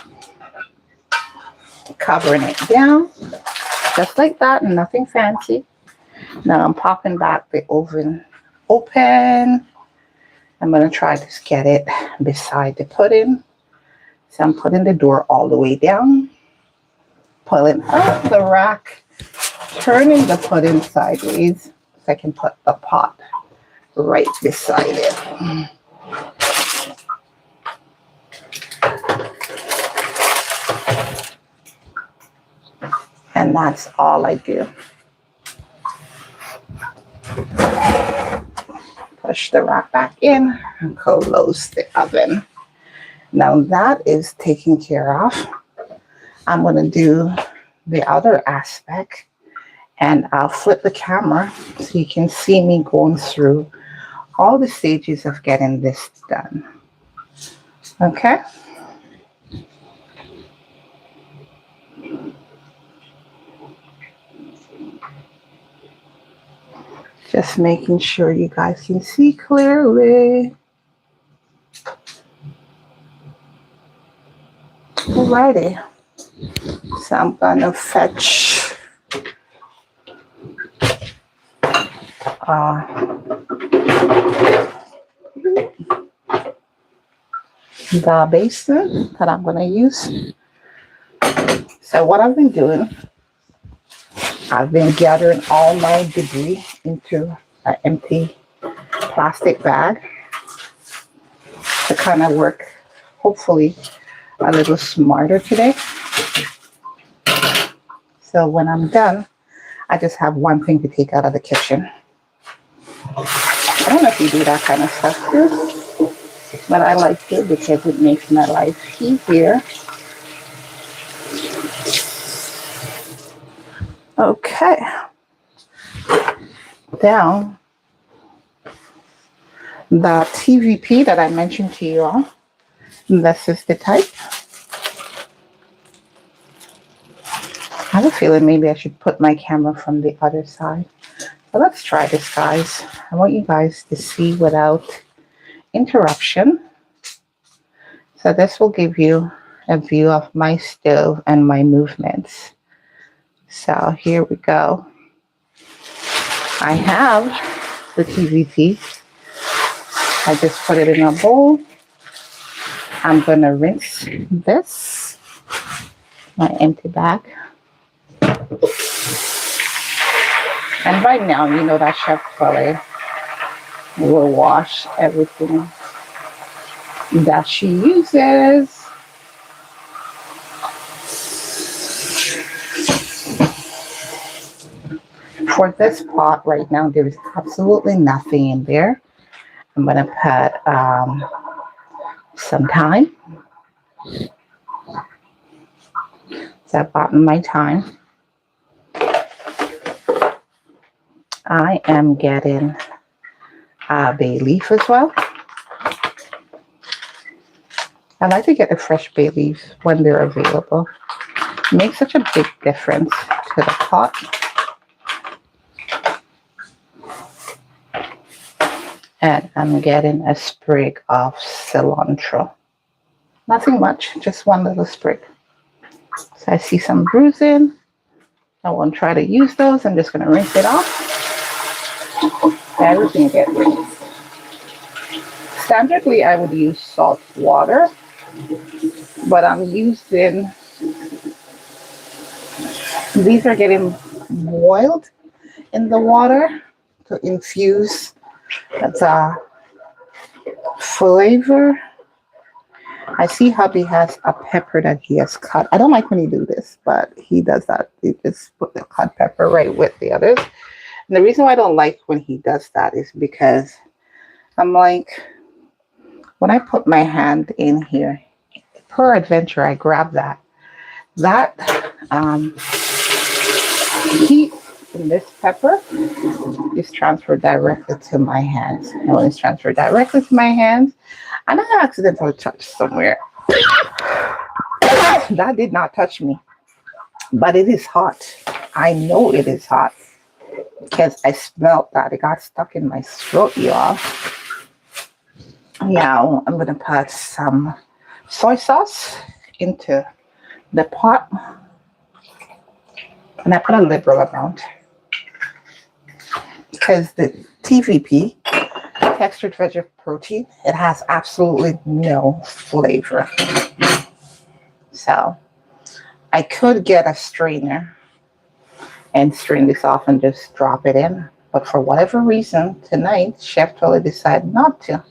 covering it down, just like that, nothing fancy. Now I'm popping back the oven open. I'm going to try to get it beside the pudding. So I'm putting the door all the way down, pulling up the rack, turning the pudding sideways so I can put the pot right beside it. And that's all I do. Push the rack back in and close the oven. Now that is taken care of. I'm going to do the other aspect, and I'll flip the camera so you can see me going through all the stages of getting this done. Okay? Just making sure you guys can see clearly. Alrighty. So I'm gonna fetch the basin that I'm gonna use. So what I've been doing, I've been gathering all my debris into an empty plastic bag to kind of work, hopefully, a little smarter today. So when I'm done, I just have one thing to take out of the kitchen. I don't know if you do that kind of stuff too, but I like it because it makes my life easier. Okay. Now, the TVP that I mentioned to you all, this is the type. I have a feeling maybe I should put my camera from the other side. But let's try this, guys. I want you guys to see without interruption. So this will give you a view of my stove and my movements. So here we go. I have the TVP. I just put it in a bowl. I'm going to rinse this, my empty bag. And right now, you know that Chef Twellyah will wash everything that she uses. For this pot right now, there is absolutely nothing in there. I'm going to put some thyme. So I've gotten my thyme. I am getting a bay leaf as well. I like to get the fresh bay leaves when they're available. It makes such a big difference to the pot. And I'm getting a sprig of cilantro. Nothing much, just one little sprig. So I see some bruising. I won't try to use those. I'm just going to rinse it off. Everything gets rinsed. Standardly, I would use salt water, but I'm using, these are getting boiled in the water to infuse the flavor. I see hubby has a pepper that he has cut. I don't like when he do this, but he does that. He just put the cut pepper right with the others. And the reason why I don't like when he does that is because I'm like, when I put my hand in here, per adventure, I grab that. That heat in this pepper is transferred directly to my hands. And when it's transferred directly to my hands, and I accidentally touched somewhere. That did not touch me, but it is hot. I know it is hot because I smelled that. It got stuck in my throat, y'all. Now I'm gonna put some soy sauce into the pot, and I put a liberal amount because the TVP, textured vegetable protein, it has absolutely no flavor. So I could get a strainer and strain this off and just drop it in. But for whatever reason, tonight, Chef Twellyah decided not to.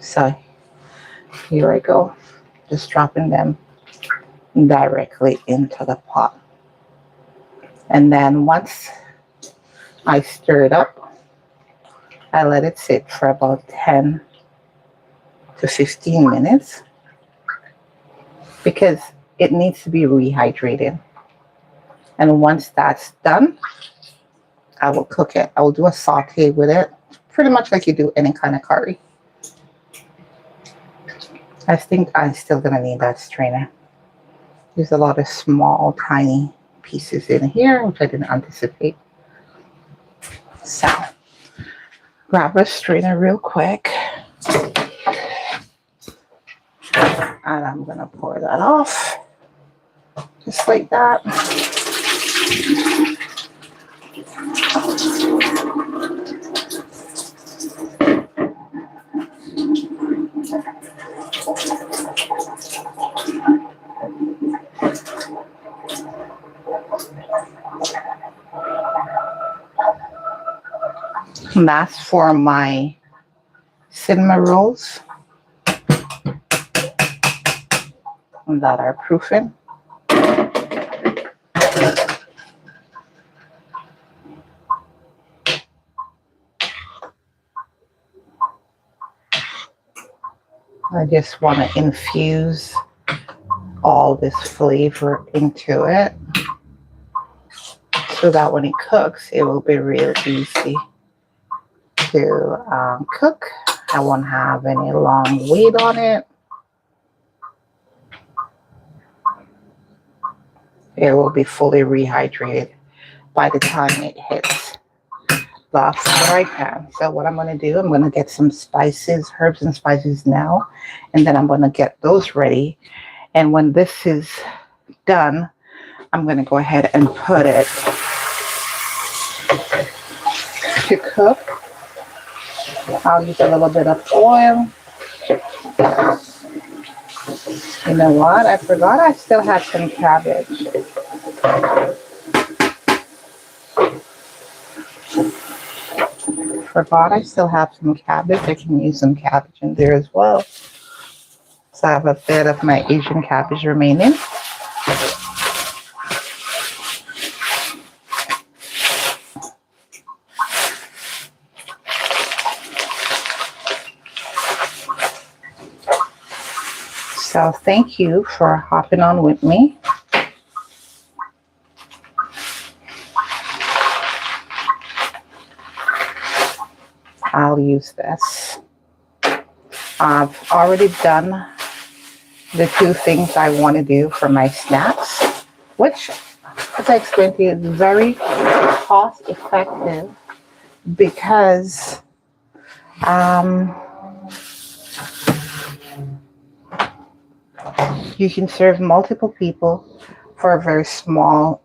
So here I go, just dropping them directly into the pot. And then once I stir it up, I let it sit for about 10 to 15 minutes because it needs to be rehydrated. And once that's done, I will cook it. I will do a saute with it, pretty much like you do any kind of curry. I think I'm still gonna need that strainer. There's a lot of small, tiny pieces in here, which I didn't anticipate. So, grab a strainer real quick. And I'm gonna pour that off, just like that. And that's for my cinnamon rolls that are proofing. I just want to infuse all this flavor into it so that when it cooks, it will be real easy to cook. I won't have any long wait on it. It will be fully rehydrated by the time it hits the fry pan. So what I'm going to do, I'm going to get some spices, herbs and spices now, and then I'm going to get those ready. And when this is done, I'm going to go ahead and put it to cook. I'll use a little bit of oil. You know what? I forgot I still had some cabbage. Forgot I still have some cabbage. I can use some cabbage in there as well. So I have a bit of my Asian cabbage remaining. So thank you for hopping on with me. I'll use this. I've already done the two things I want to do for my snacks, which, as I explained to you, is very cost effective because you can serve multiple people for a very small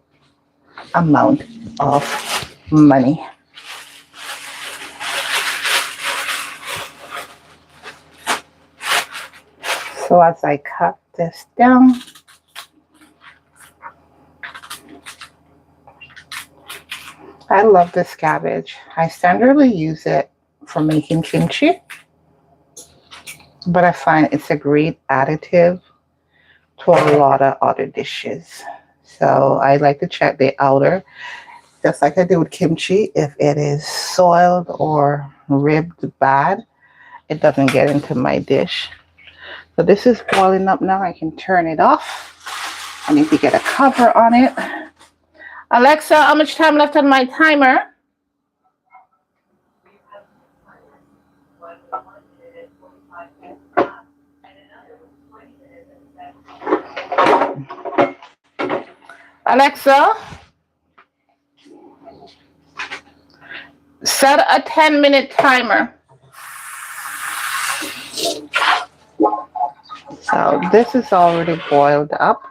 amount of money. So as I cut this down, I love this cabbage. I standardly use it for making kimchi, but I find it's a great additive to a lot of other dishes. So I like to check the outer, just like I do with kimchi. If it is soiled or ribbed bad, it doesn't get into my dish. So this is boiling up now. I can turn it off. I need to get a cover on it. Alexa, how much time left on my timer? Alexa, set a 10-minute timer. So this is already boiled up.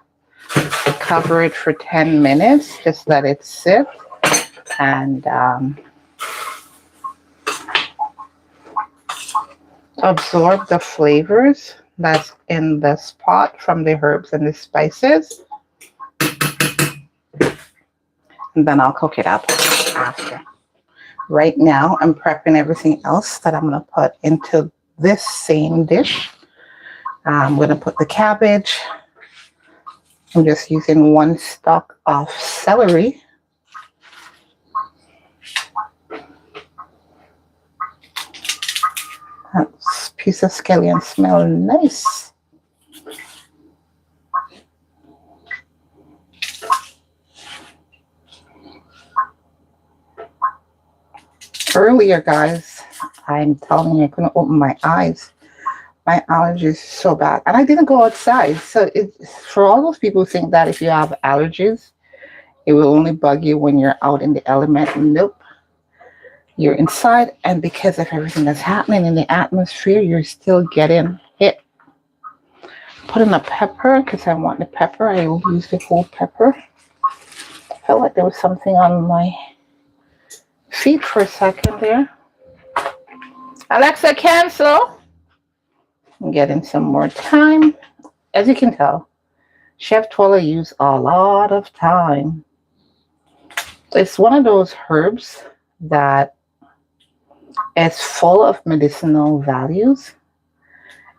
Cover it for 10 minutes. Just let it sit and absorb the flavors that's in this pot from the herbs and the spices. And then I'll cook it up after. Right now, I'm prepping everything else that I'm going to put into this same dish. I'm going to put the cabbage. I'm just using 1 stalk of celery. That piece of scallion smells nice. Earlier, guys, I'm telling you, I couldn't open my eyes. My allergies are so bad. And I didn't go outside. So for all those people who think that if you have allergies, it will only bug you when you're out in the element. Nope. You're inside, and because of everything that's happening in the atmosphere, you're still getting hit. Put in a pepper, because I want the pepper. I will use the whole pepper. Felt like there was something on my feet for a second there. Alexa, cancel. I'm getting some more time. As you can tell, Chef Twellyah used a lot of time. It's one of those herbs that is full of medicinal values.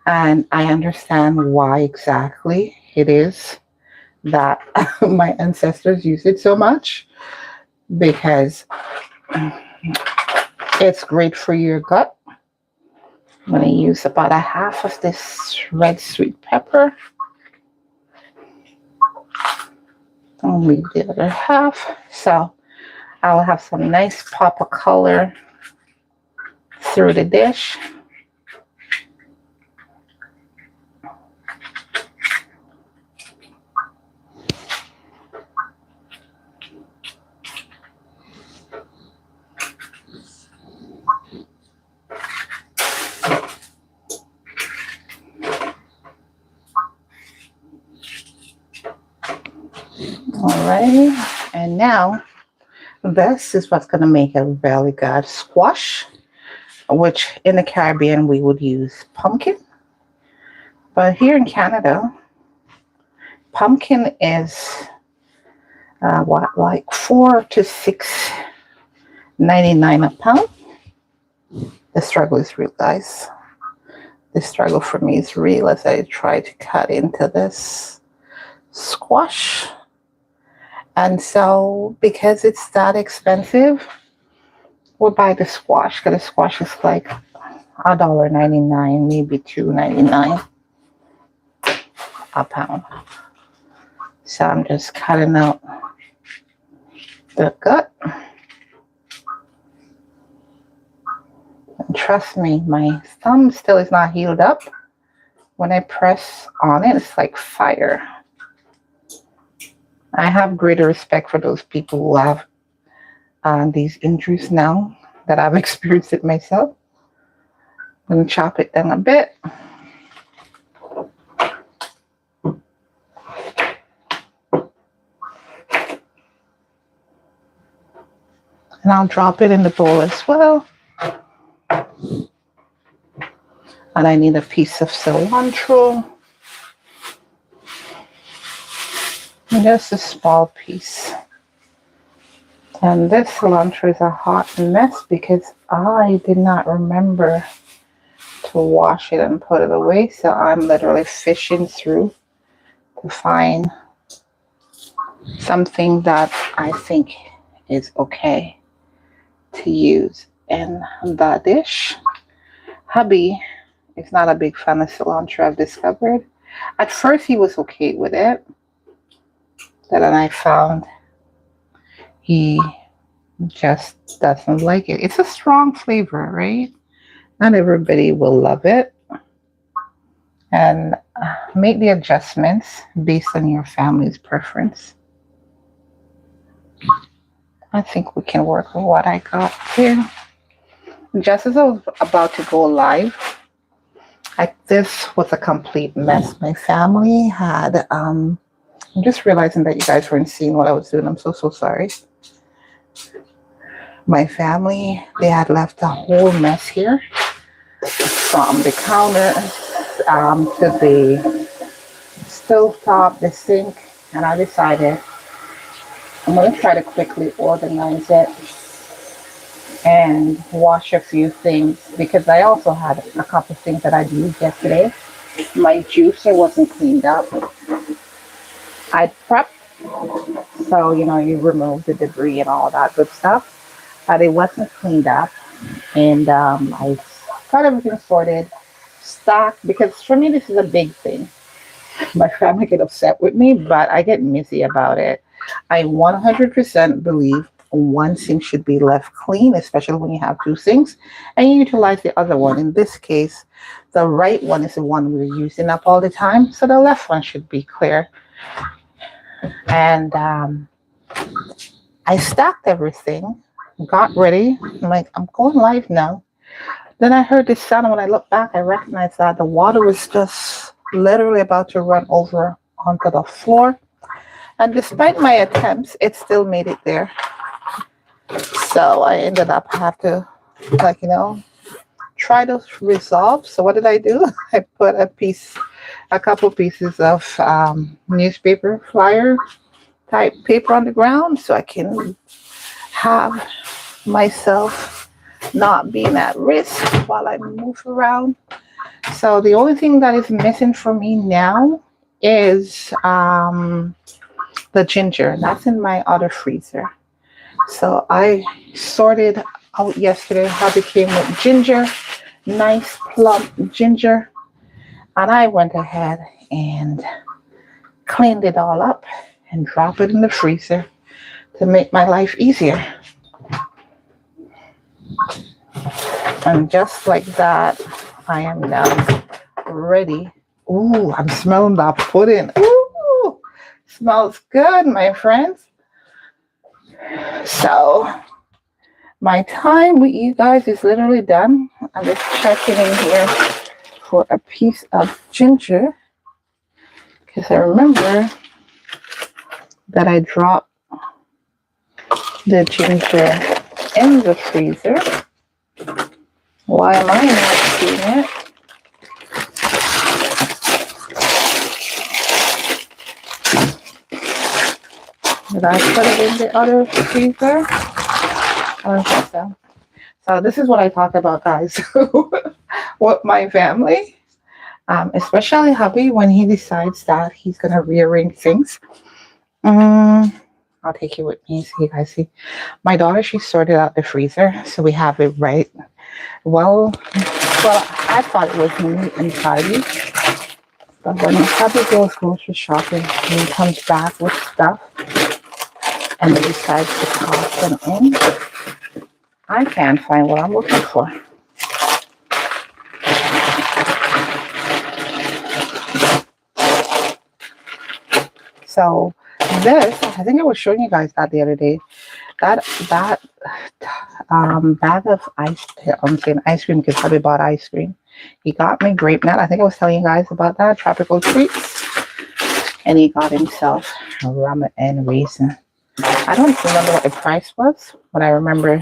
And I understand why exactly it is that my ancestors used it so much, because it's great for your gut. I'm going to use about a half of this red sweet pepper. I'll leave the other half. So I'll have some nice pop of color through the dish. Alrighty, and now this is what's going to make a really good squash, which in the Caribbean we would use pumpkin. But here in Canada, pumpkin is like $4 to $6.99 a pound. The struggle is real, guys. The struggle for me is real as I try to cut into this squash. And so, because it's that expensive, we'll buy the squash, because the squash is like $1.99, maybe $2.99 a pound. So I'm just cutting out the gut. And trust me, my thumb still is not healed up. When I press on it, it's like fire. I have greater respect for those people who have these injuries now that I've experienced it myself. I'm going to chop it down a bit. And I'll drop it in the bowl as well. And I need a piece of cilantro. And just a small piece. And this cilantro is a hot mess because I did not remember to wash it and put it away. So I'm literally fishing through to find something that I think is okay to use in the dish. Hubby is not a big fan of cilantro, I've discovered. At first he was okay with it. Then I found he just doesn't like it. It's a strong flavor, right? Not everybody will love it. And make the adjustments based on your family's preference. I think we can work with what I got here. Just as I was about to go live, This was a complete mess. My family had, I'm just realizing that you guys weren't seeing what I was doing. I'm so sorry. My family, they had left a whole mess here from the counter to the stove top, the sink, and I decided I'm going to try to quickly organize it and wash a few things because I also had a couple of things that I used yesterday. My juicer wasn't cleaned up. I prepped, so you remove the debris and all that good stuff, but it wasn't cleaned up, and I got everything sorted, stocked because for me this is a big thing. My family get upset with me, but I get messy about it. I 100% believe one sink should be left clean, especially when you have two sinks, and you utilize the other one. In this case, the right one is the one we're using up all the time, so the left one should be clear. And I stacked everything, got ready. I'm like, I'm going live now. Then I heard this sound, and when I looked back, I recognized that the water was just literally about to run over onto the floor. And despite my attempts, it still made it there. So I ended up have to, try to resolve. So what did I do? I put a couple pieces of newspaper flyer type paper on the ground so I can have myself not being at risk while I move around. So the only thing that is missing for me now is the ginger. That's in my other freezer. So I sorted out yesterday how it came with ginger, nice plump ginger. And I went ahead and cleaned it all up and dropped it in the freezer to make my life easier. And just like that, I am now ready. Ooh, I'm smelling that pudding. Ooh, smells good, my friends. So my time with you guys is literally done. I'm just checking in here for a piece of ginger because I remember that I dropped the ginger in the freezer. Why am I not seeing it? Did I put it in the other freezer? I don't think so. So this is what I talk about, guys, with my family. Especially hubby when he decides that he's going to rearrange things. I'll take you with me so you guys see. My daughter, she sorted out the freezer, so we have it right. Well, I thought it was neat and tidy. But when hubby goes grocery shopping and he comes back with stuff and he decides to toss them in, I can't find what I'm looking for. So this, I think I was showing you guys that the other day. That bag of ice, I'm saying ice cream because hubby bought ice cream. He got me grape nut. I think I was telling you guys about that, tropical treats. And he got himself rum and raisin. I don't remember what the price was, but I remember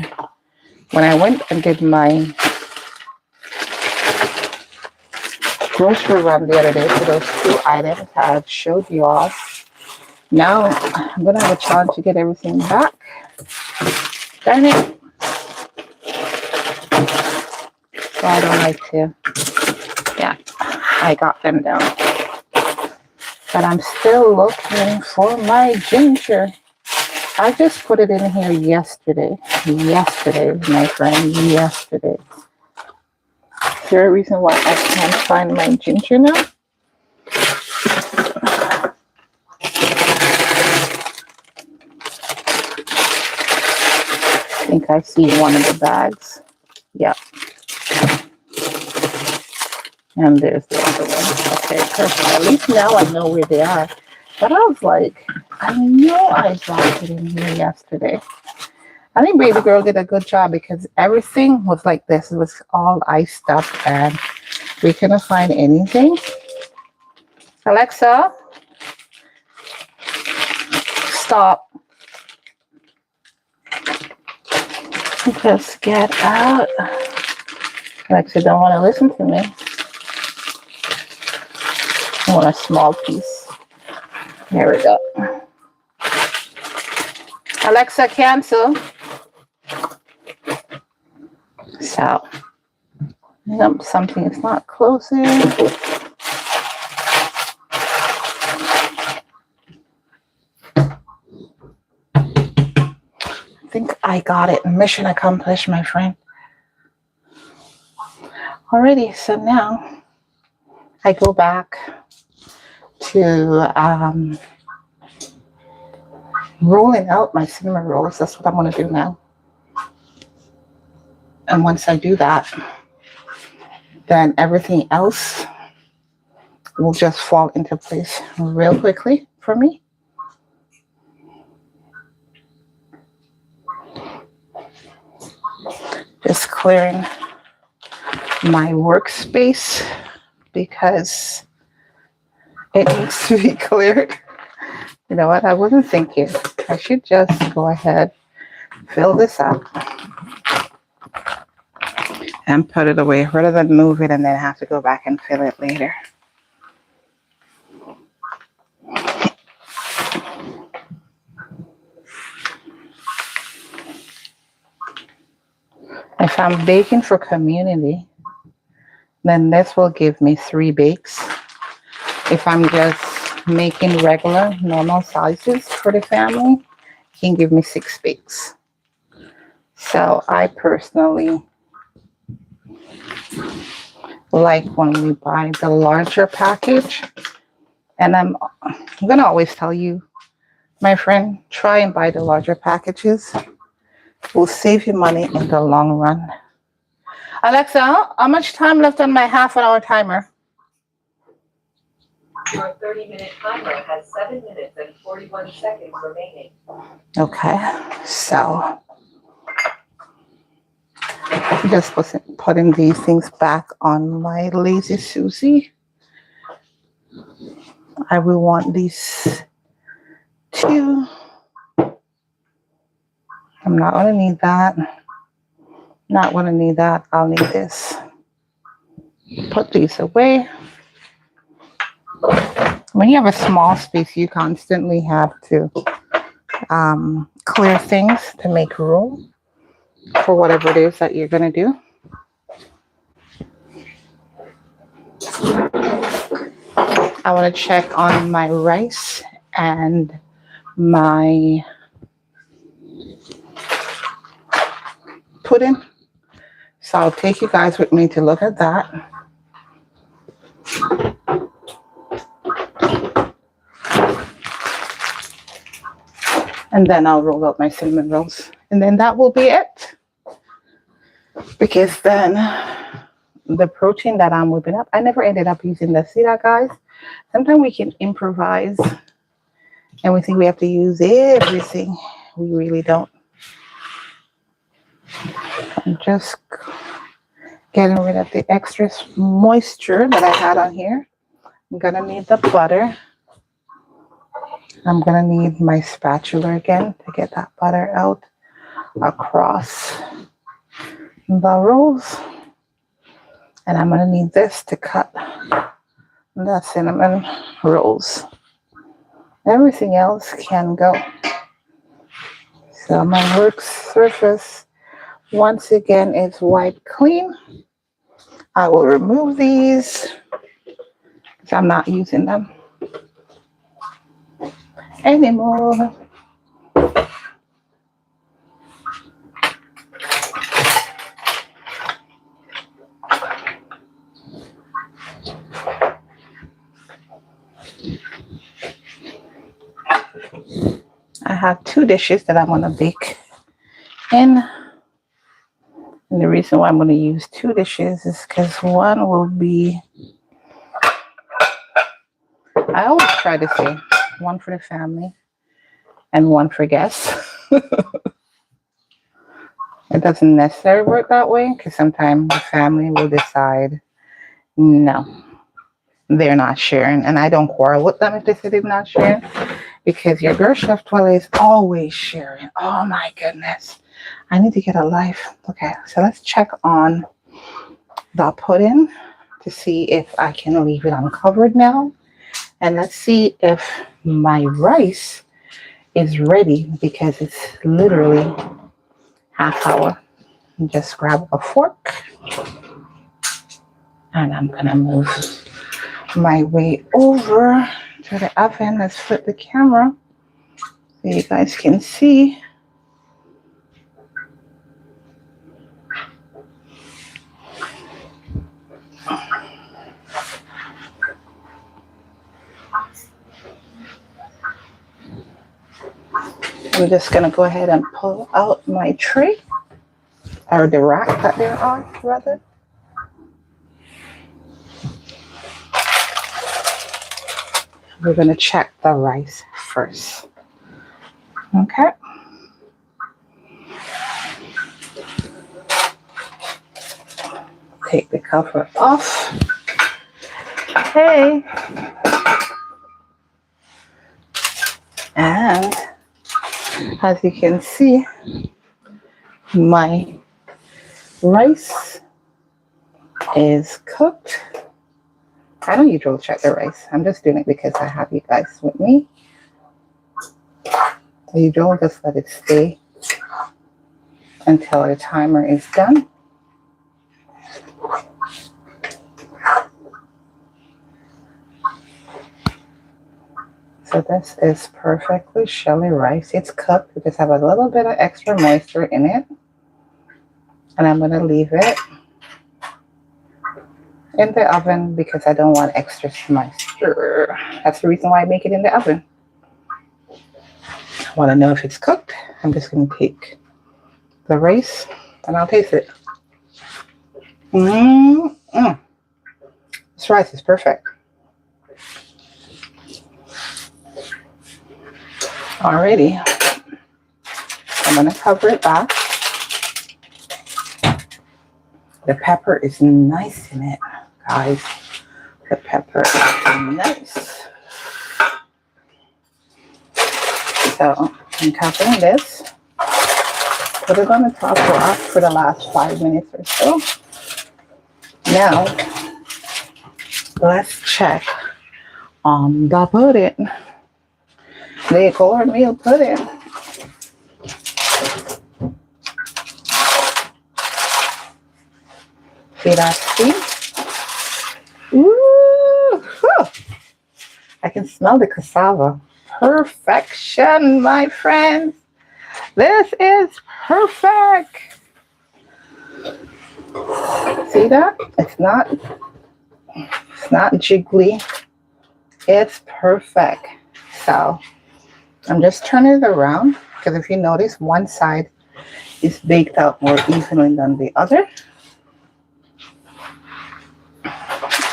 when I went and did my grocery run the other day for those two items I've showed you all. Now I'm gonna have a chance to get everything back. Darn it. So I don't like to. Yeah, I got them down. But I'm still looking for my ginger. I just put it in here yesterday. Yesterday, my friend, yesterday. Is there a reason why I can't find my ginger now? I think I see one of the bags. Yep. And there's the other one. Okay, perfect. At least now I know where they are. But I was like, I know I dropped it in here yesterday. I think baby girl did a good job because everything was like this. It was all iced up and We couldn't find anything. Alexa, stop. Just get out. Alexa don't want to listen to me. I want a small piece. Here we go. Alexa, cancel. So, something is not closing. I think I got it. Mission accomplished, my friend. Alrighty, so now I go back to rolling out my cinnamon rolls. That's what I'm going to do now. And once I do that, then everything else will just fall into place real quickly for me. Just clearing my workspace because it needs to be cleared. You know what? I wasn't thinking. I should just go ahead, fill this up, and put it away rather than move it and then have to go back and fill it later. If I'm baking for community, then this will give me 3 bakes. If I'm just making regular, normal sizes for the family, it can give me 6 bakes. So I personally like when we buy the larger package. And I'm going to always tell you, my friend, try and buy the larger packages. It will save you money in the long run. Alexa, how much time left on my half-an-hour timer? Your 30-minute timer has 7 minutes and 41 seconds remaining. Okay, so just putting these things back on my Lazy Susie. I will want these 2. I'm not going to need that. Not going to need that. I'll need this. Put these away. When you have a small space, you constantly have to clear things to make room for whatever it is that you're going to do. I want to check on my rice and my pudding. So I'll take you guys with me to look at that. And then I'll roll out my cinnamon rolls. And then that will be it. Because then the protein that I'm whipping up, I never ended up using the, see that, guys? Sometimes we can improvise and we think we have to use everything. We really don't. I'm just getting rid of the extra moisture that I had on here. I'm gonna need the butter. I'm gonna need my spatula again to get that butter out across the rolls. And I'm gonna need this to cut the cinnamon rolls. Everything else can go. So my work surface, once again, is wiped clean. I will remove these because I'm not using them anymore. I have 2 dishes that I'm going to bake in. And the reason why I'm going to use 2 dishes is because one will be, I always try to say, one for the family and one for guests. It doesn't necessarily work that way because sometimes the family will decide No, they're not sharing. And I don't quarrel with them if they say they're not sharing, because your girl Chef Twellyah is always sharing. Oh my goodness. I need to get a life. Okay, so let's check on the pudding to see if I can leave it uncovered now. And let's see if my rice is ready, because it's literally half hour. Just grab a fork and I'm gonna move my way over to the oven. Let's flip the camera so you guys can see. I'm just gonna go ahead and pull out my tray, or the rack that they're on, rather. We're gonna check the rice first. Okay. Take the cover off. Okay. And as you can see, my rice is cooked. I don't usually check the rice. I'm just doing it because I have you guys with me. You don't just let it stay until the timer is done. So this is perfectly shelly rice. It's cooked. We just have a little bit of extra moisture in it. And I'm going to leave it in the oven because I don't want extra moisture. That's the reason why I make it in the oven. I want to know if it's cooked. I'm just going to take the rice and I'll taste it. This rice is perfect. Alrighty, I'm gonna cover it back. The pepper is nice in it, guys. The pepper is nice. So I'm covering this. Put it on the top rack for the last 5 minutes or so. Now, let's check on the pudding. The cornmeal pudding. See that steam? Ooh, whew. I can smell the cassava. Perfection, my friends. This is perfect. See that? It's not jiggly. It's perfect. So I'm just turning it around because if you notice, one side is baked out more evenly than the other.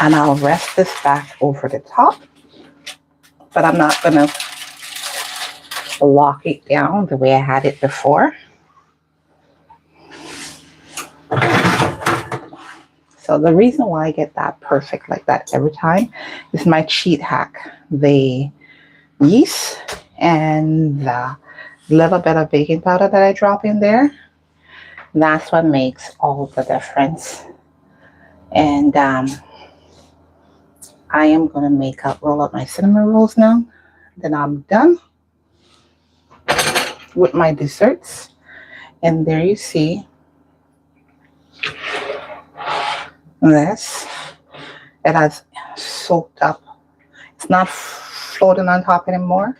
And I'll rest this back over the top, but I'm not gonna lock it down the way I had it before. So the reason why I get that perfect like that every time is my cheat hack. The yeast and the little bit of baking powder that I drop in there, that's what makes all the difference. And I am going to roll up my cinnamon rolls now. Then I'm done with my desserts. And there you see this. It has soaked up. It's not floating on top anymore.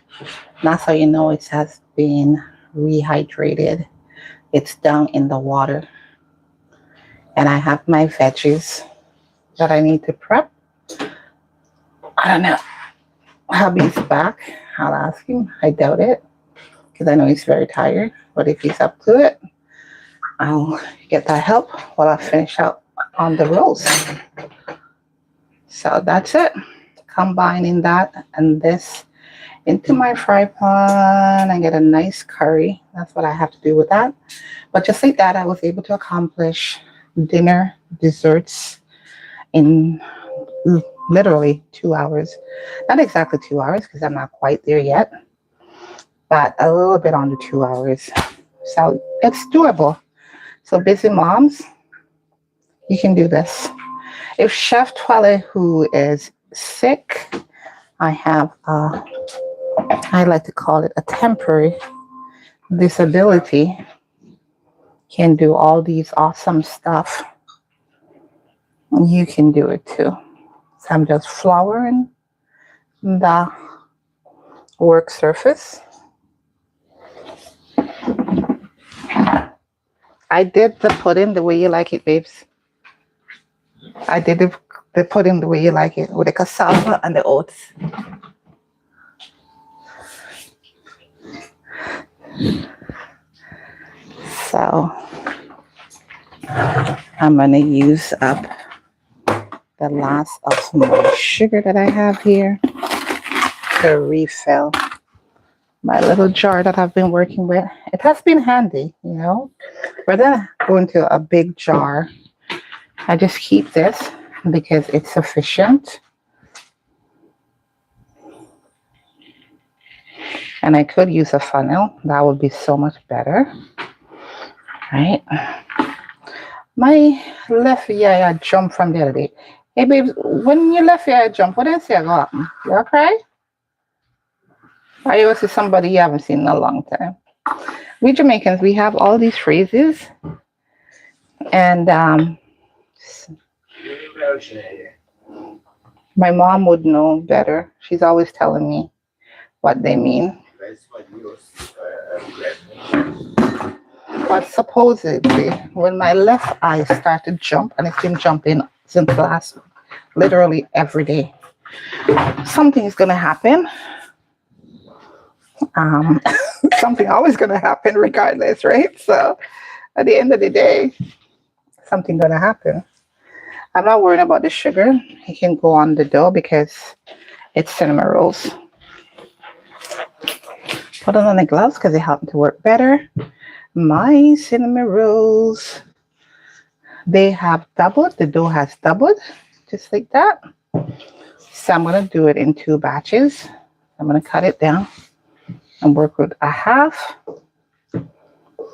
That's how you know it has been rehydrated. It's down in the water. And I have my veggies that I need to prep. I don't know. Hubby's back. I'll ask him. I doubt it because I know he's very tired. But if he's up to it, I'll get that help while I finish out on the rolls. So that's it. Combining that and this into my fry pan and get a nice curry. That's what I have to do with that. But just like that, I was able to accomplish dinner, desserts in literally 2 hours. Not exactly 2 hours because I'm not quite there yet, but a little bit under 2 hours. So it's doable. So busy moms, you can do this. If Chef Twellyah, who is sick, I have I like to call it a temporary disability, can do all these awesome stuff, you can do it too. So I'm just flouring the work surface. I did the pudding the way you like it, babes. I did the pudding the way you like it, with the cassava and the oats. So I'm going to use up the last of my sugar that I have here to refill my little jar that I've been working with. It has been handy, you know. Rather than going to a big jar, I just keep this because it's sufficient. And I could use a funnel. That would be so much better. Right? My left ear jumped from the other day. Hey, babes, when your left ear jump, what did I say about me? You all cry? Or you see somebody you haven't seen in a long time? We Jamaicans, we have all these phrases. And my mom would know better. She's always telling me what they mean. But supposedly, when my left eye started to jump, and it's been jumping since last, literally every day, something is going to happen. Something always going to happen regardless, right? So at the end of the day, something going to happen. I'm not worried about the sugar. It can go on the dough because it's cinnamon rolls. Put on the gloves because they help me to work better. My cinnamon rolls, they have doubled. The dough has doubled, just like that. So I'm going to do it in 2 batches. I'm going to cut it down and work with a half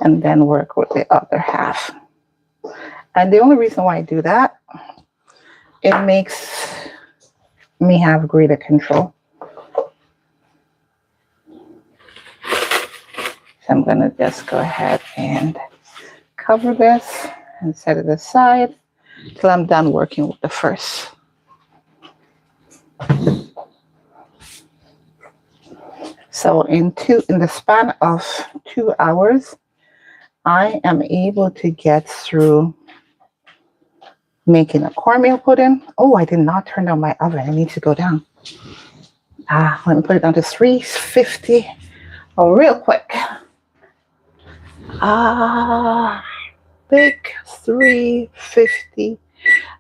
and then work with the other half. And the only reason why I do that, it makes me have greater control. So I'm going to just go ahead and cover this and set it aside till I'm done working with the first. So in the span of 2 hours, I am able to get through making a cornmeal pudding. Oh, I did not turn down my oven. I need to go down. Let me put it down to 350. Oh, real quick. Big 350.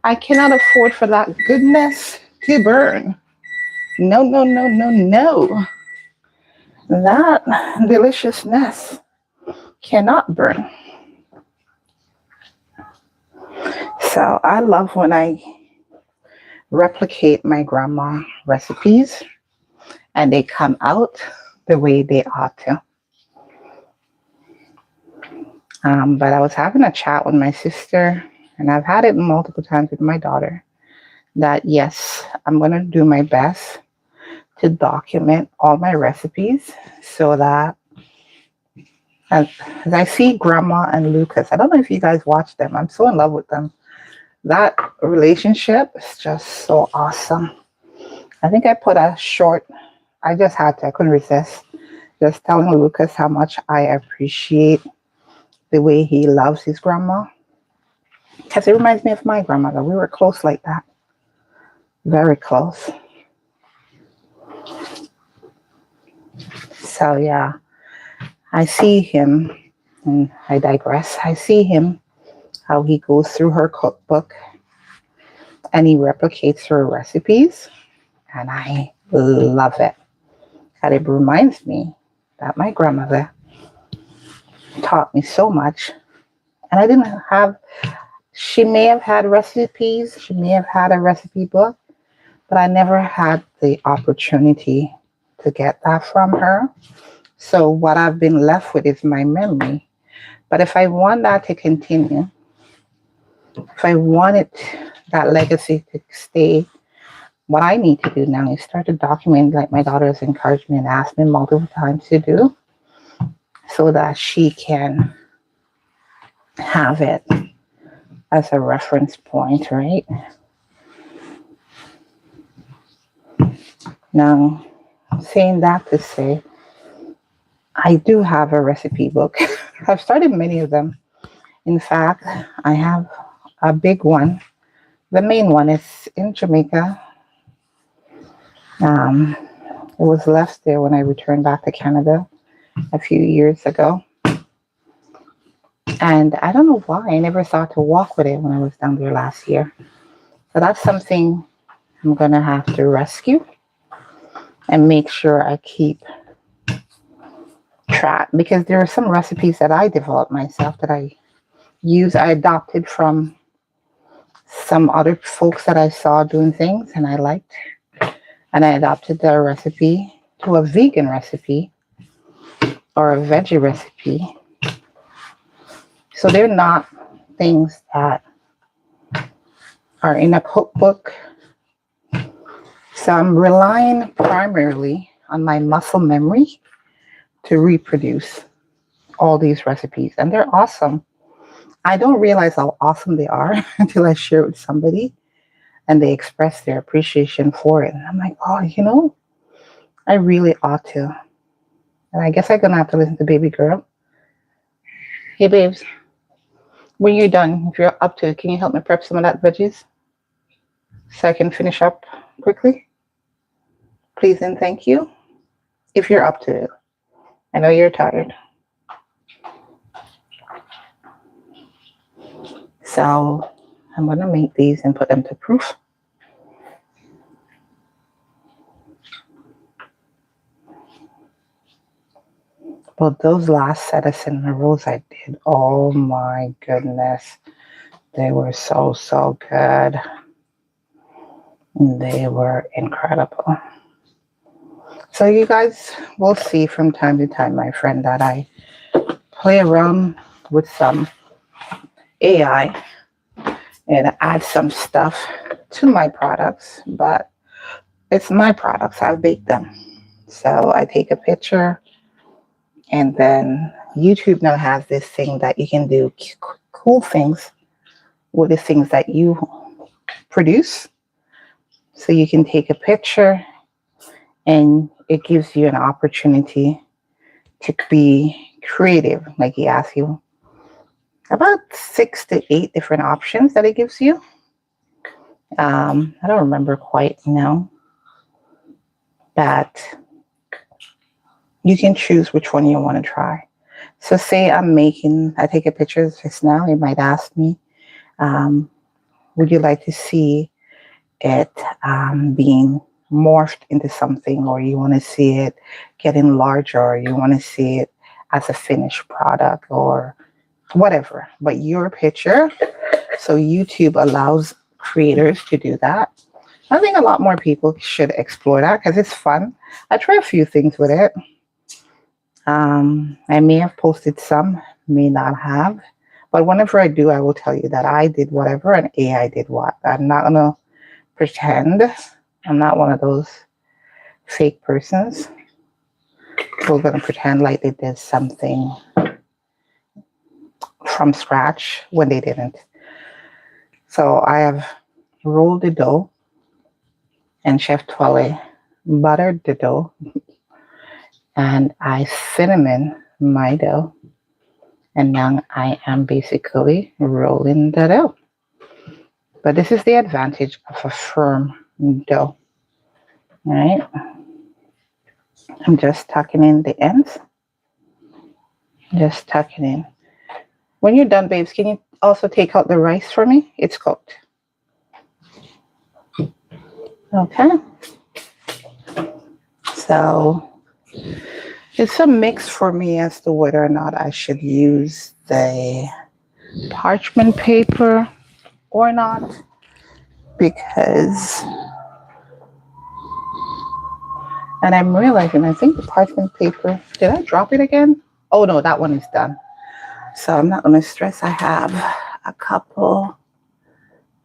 I cannot afford for that goodness to burn. No, no, no, no, no. That deliciousness cannot burn. So I love when I replicate my grandma recipes and they come out the way they ought to. But I was having a chat with my sister, and I've had it multiple times with my daughter, that yes, I'm going to do my best to document all my recipes so that as I see Grandma and Lucas, I don't know if you guys watch them. I'm so in love with them. That relationship is just so awesome. I think I put a short, I just had to, I couldn't resist, just telling Lucas how much I appreciate the way he loves his grandma. Because it reminds me of my grandmother. We were close like that. Very close. So yeah, I see him, and I digress. I see him, how he goes through her cookbook and he replicates her recipes, and I love it. And it reminds me that my grandmother taught me so much, and I didn't have She may have had recipes, she may have had a recipe book, but I never had the opportunity to get that from her. So what I've been left with is my memory. But if I want that to continue, if I wanted that legacy to stay, what I need to do now is start to document, like my daughter has encouraged me and asked me multiple times to do, so that she can have it as a reference point, right? Now, saying that to say, I do have a recipe book. I've started many of them. In fact, I have a big one. The main one is in Jamaica. It was left there when I returned back to Canada a few years ago. And I don't know why I never thought to walk with it when I was down there last year. So that's something I'm going to have to rescue and make sure I keep track, because there are some recipes that I developed myself that I adopted from some other folks that I saw doing things and I liked. And I adopted their recipe to a vegan recipe or a veggie recipe. So they're not things that are in a cookbook. So I'm relying primarily on my muscle memory to reproduce all these recipes. And they're awesome. I don't realize how awesome they are until I share it with somebody and they express their appreciation for it. And I'm like, oh, I really ought to. And I guess I'm going to have to listen to baby girl. Hey, babes, when you're done, if you're up to it, can you help me prep some of that veggies so I can finish up quickly? Please and thank you. If you're up to it. I know you're tired. So I'm going to make these and put them to proof. But those last set of cinnamon rolls I did, oh my goodness. They were so, so good. They were incredible. So you guys will see from time to time, my friend, that I play around with some AI and add some stuff to my products, but it's my products. I bake them. So I take a picture, and then YouTube now has this thing that you can do cool things with the things that you produce. So you can take a picture and it gives you an opportunity to be creative. Like he asks you about 6 to 8 different options that it gives you. I don't remember quite now, but you can choose which one you want to try. So say I take a picture just now, it might ask me, would you like to see it being morphed into something, or you want to see it getting larger, or you want to see it as a finished product, or whatever, but your picture. So YouTube allows creators to do that. I think a lot more people should explore that because it's fun. I try a few things with it. I may have posted some, may not have, but whenever I do, I will tell you that I did whatever and AI did what. I'm not gonna pretend. I'm not one of those fake persons who are gonna pretend like they did something from scratch when they didn't. So I have rolled the dough, and Chef Twellyah buttered the dough, and I cinnamon my dough, and now I am basically rolling the dough. But this is the advantage of a firm dough. All right, I'm just tucking in the ends, just tucking in. When you're done, babes, can you also take out the rice for me? It's cooked. Okay. So it's a mix for me as to whether or not I should use the parchment paper or not, because, and I'm realizing, I think the parchment paper, did I drop it again? Oh no, that one is done. So I'm not going to stress. I have a couple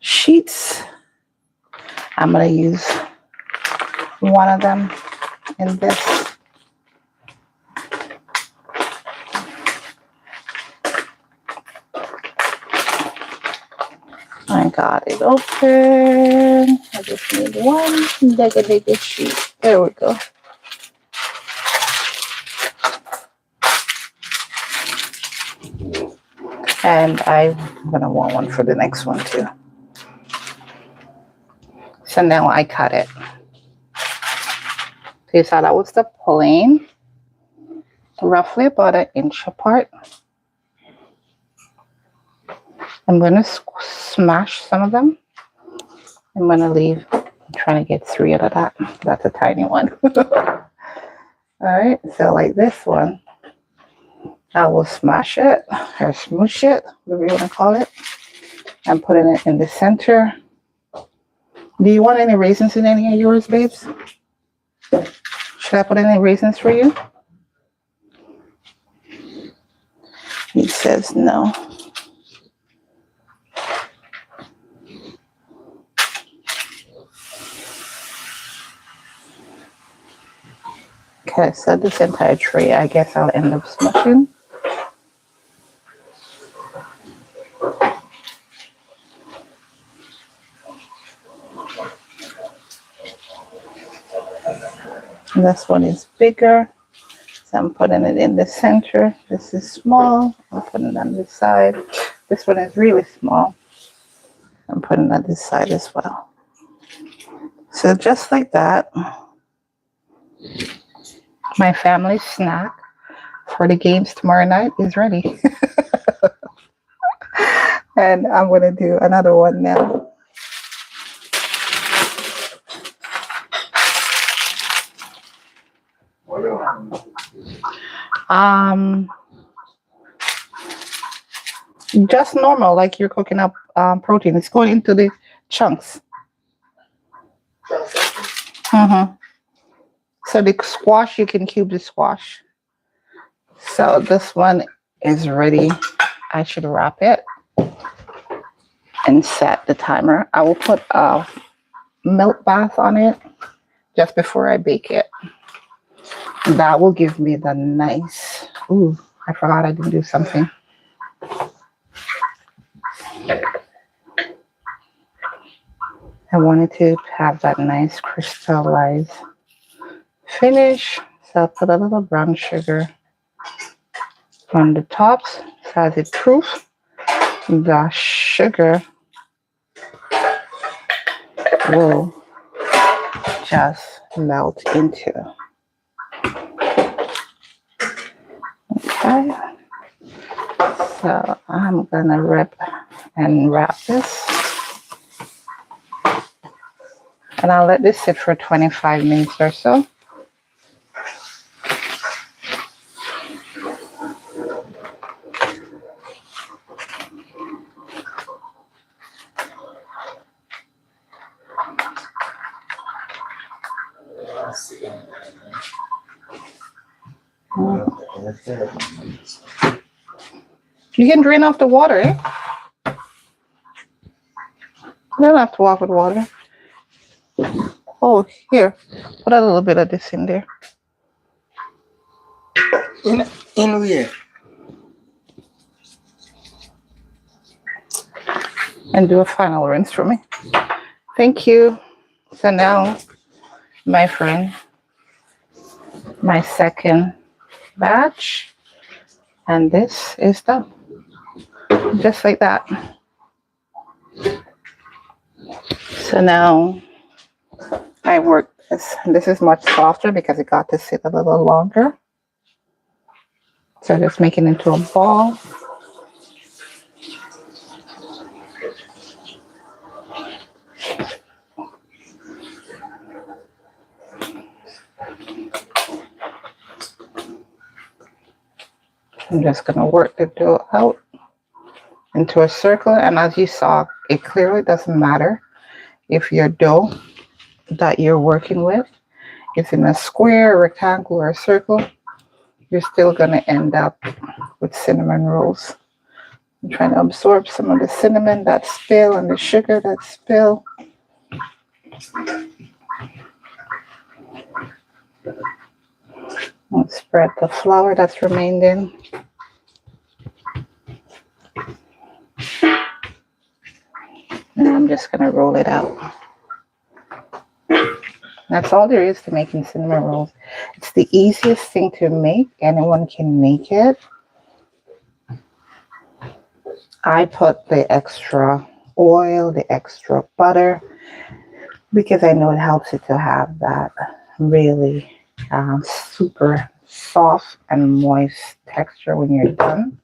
sheets. I'm going to use one of them in this. I got it open. I just need one negative sheet. There we go. And I'm gonna want one for the next one too. So now I cut it. So you saw that was the plane, roughly about 1 inch apart. I'm gonna smash some of them. I'm gonna leave. I'm trying to get 3 out of that. That's a tiny one. All right, so like this one, I will smash it or smoosh it, whatever you want to call it. I'm putting it in the center. Do you want any raisins in any of yours, babes? Should I put any raisins for you? He says no. Okay, so this entire tray, I guess I'll end up smushing. This one is bigger, so I'm putting it in the center. This is small, I'm putting it on this side. This one is really small. I'm putting it on this side as well. So just like that, my family snack for the games tomorrow night is ready. And I'm going to do another one now. Just normal, like you're cooking up protein. It's going into the chunks. So the squash, you can cube the squash. So this one is ready. I should wrap it and set the timer. I will put a milk bath on it just before I bake it. That will give me the nice, ooh, I forgot I didn't do something. I wanted to have that nice crystallized finish. So I'll put a little brown sugar on the tops so as it proof. The sugar will just melt into. Okay. So I'm gonna rip and wrap this. And I'll let this sit for 25 minutes or so. You can drain off the water, eh? You don't have to walk with water. Oh, here. Put a little bit of this in there. In where? And do a final rinse for me. Thank you. So now, my friend, my second batch. And this is done. Just like that. So now I work this. This is much softer because it got to sit a little longer. So just make it into a ball. I'm just going to work the dough out into a circle. And as you saw, it clearly doesn't matter if your dough that you're working with is in a square, rectangle, or a circle. You're still going to end up with cinnamon rolls. I'm trying to absorb some of the cinnamon that spill and the sugar that spill. I'll spread the flour that's remained in. And I'm just going to roll it out. That's all there is to making cinnamon rolls. It's the easiest thing to make. Anyone can make it. I put the extra oil, the extra butter, because I know it helps it to have that really super soft and moist texture when you're done.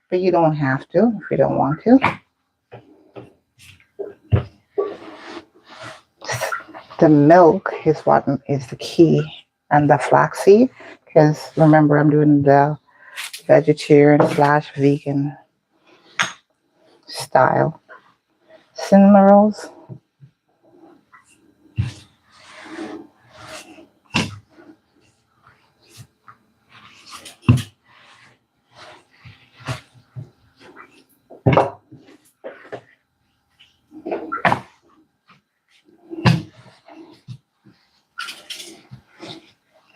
But you don't have to if you don't want to. The milk is what is the key, and the flaxseed, because remember I'm doing the vegetarian/vegan style cinnamon rolls.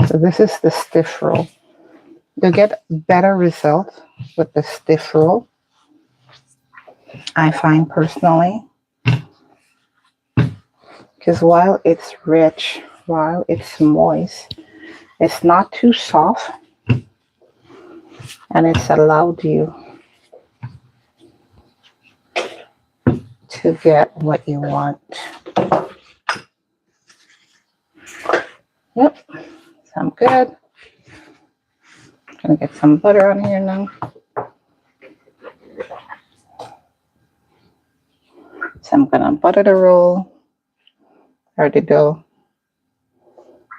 So this is the stiff roll. You'll get better results with the stiff roll, I find personally, because while it's rich, while it's moist, it's not too soft, and it's allowed you to get what you want. Yep, so I'm good. Gonna get some butter on here now. So I'm gonna butter the roll or the dough.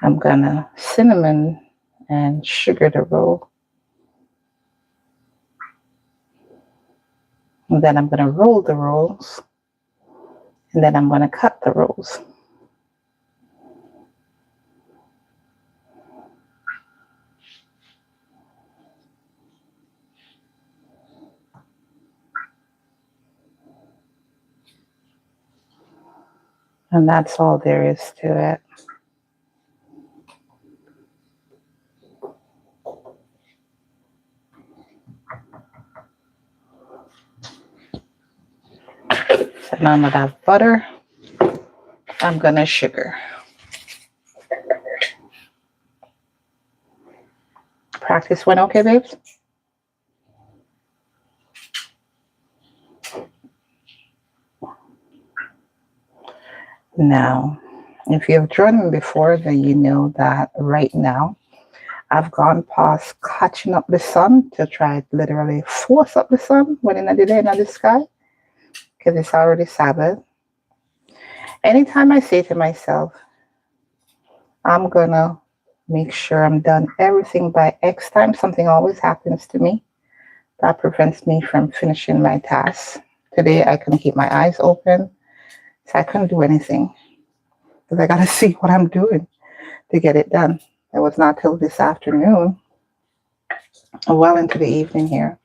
I'm gonna cinnamon and sugar the roll. And then I'm gonna roll the rolls. And then I'm gonna cut the rolls. And that's all there is to it. So now that I have butter, I'm gonna sugar. Practice went okay, babes? Now, if you've joined me before, then you know that right now I've gone past catching up the sun to try to literally force up the sun when in the day in the sky, because it's already Sabbath. Anytime I say to myself, I'm gonna make sure I'm done everything by X time, something always happens to me that prevents me from finishing my tasks. Today I couldn't keep my eyes open, so I couldn't do anything because I gotta see what I'm doing to get it done. It was not till this afternoon, well into the evening here,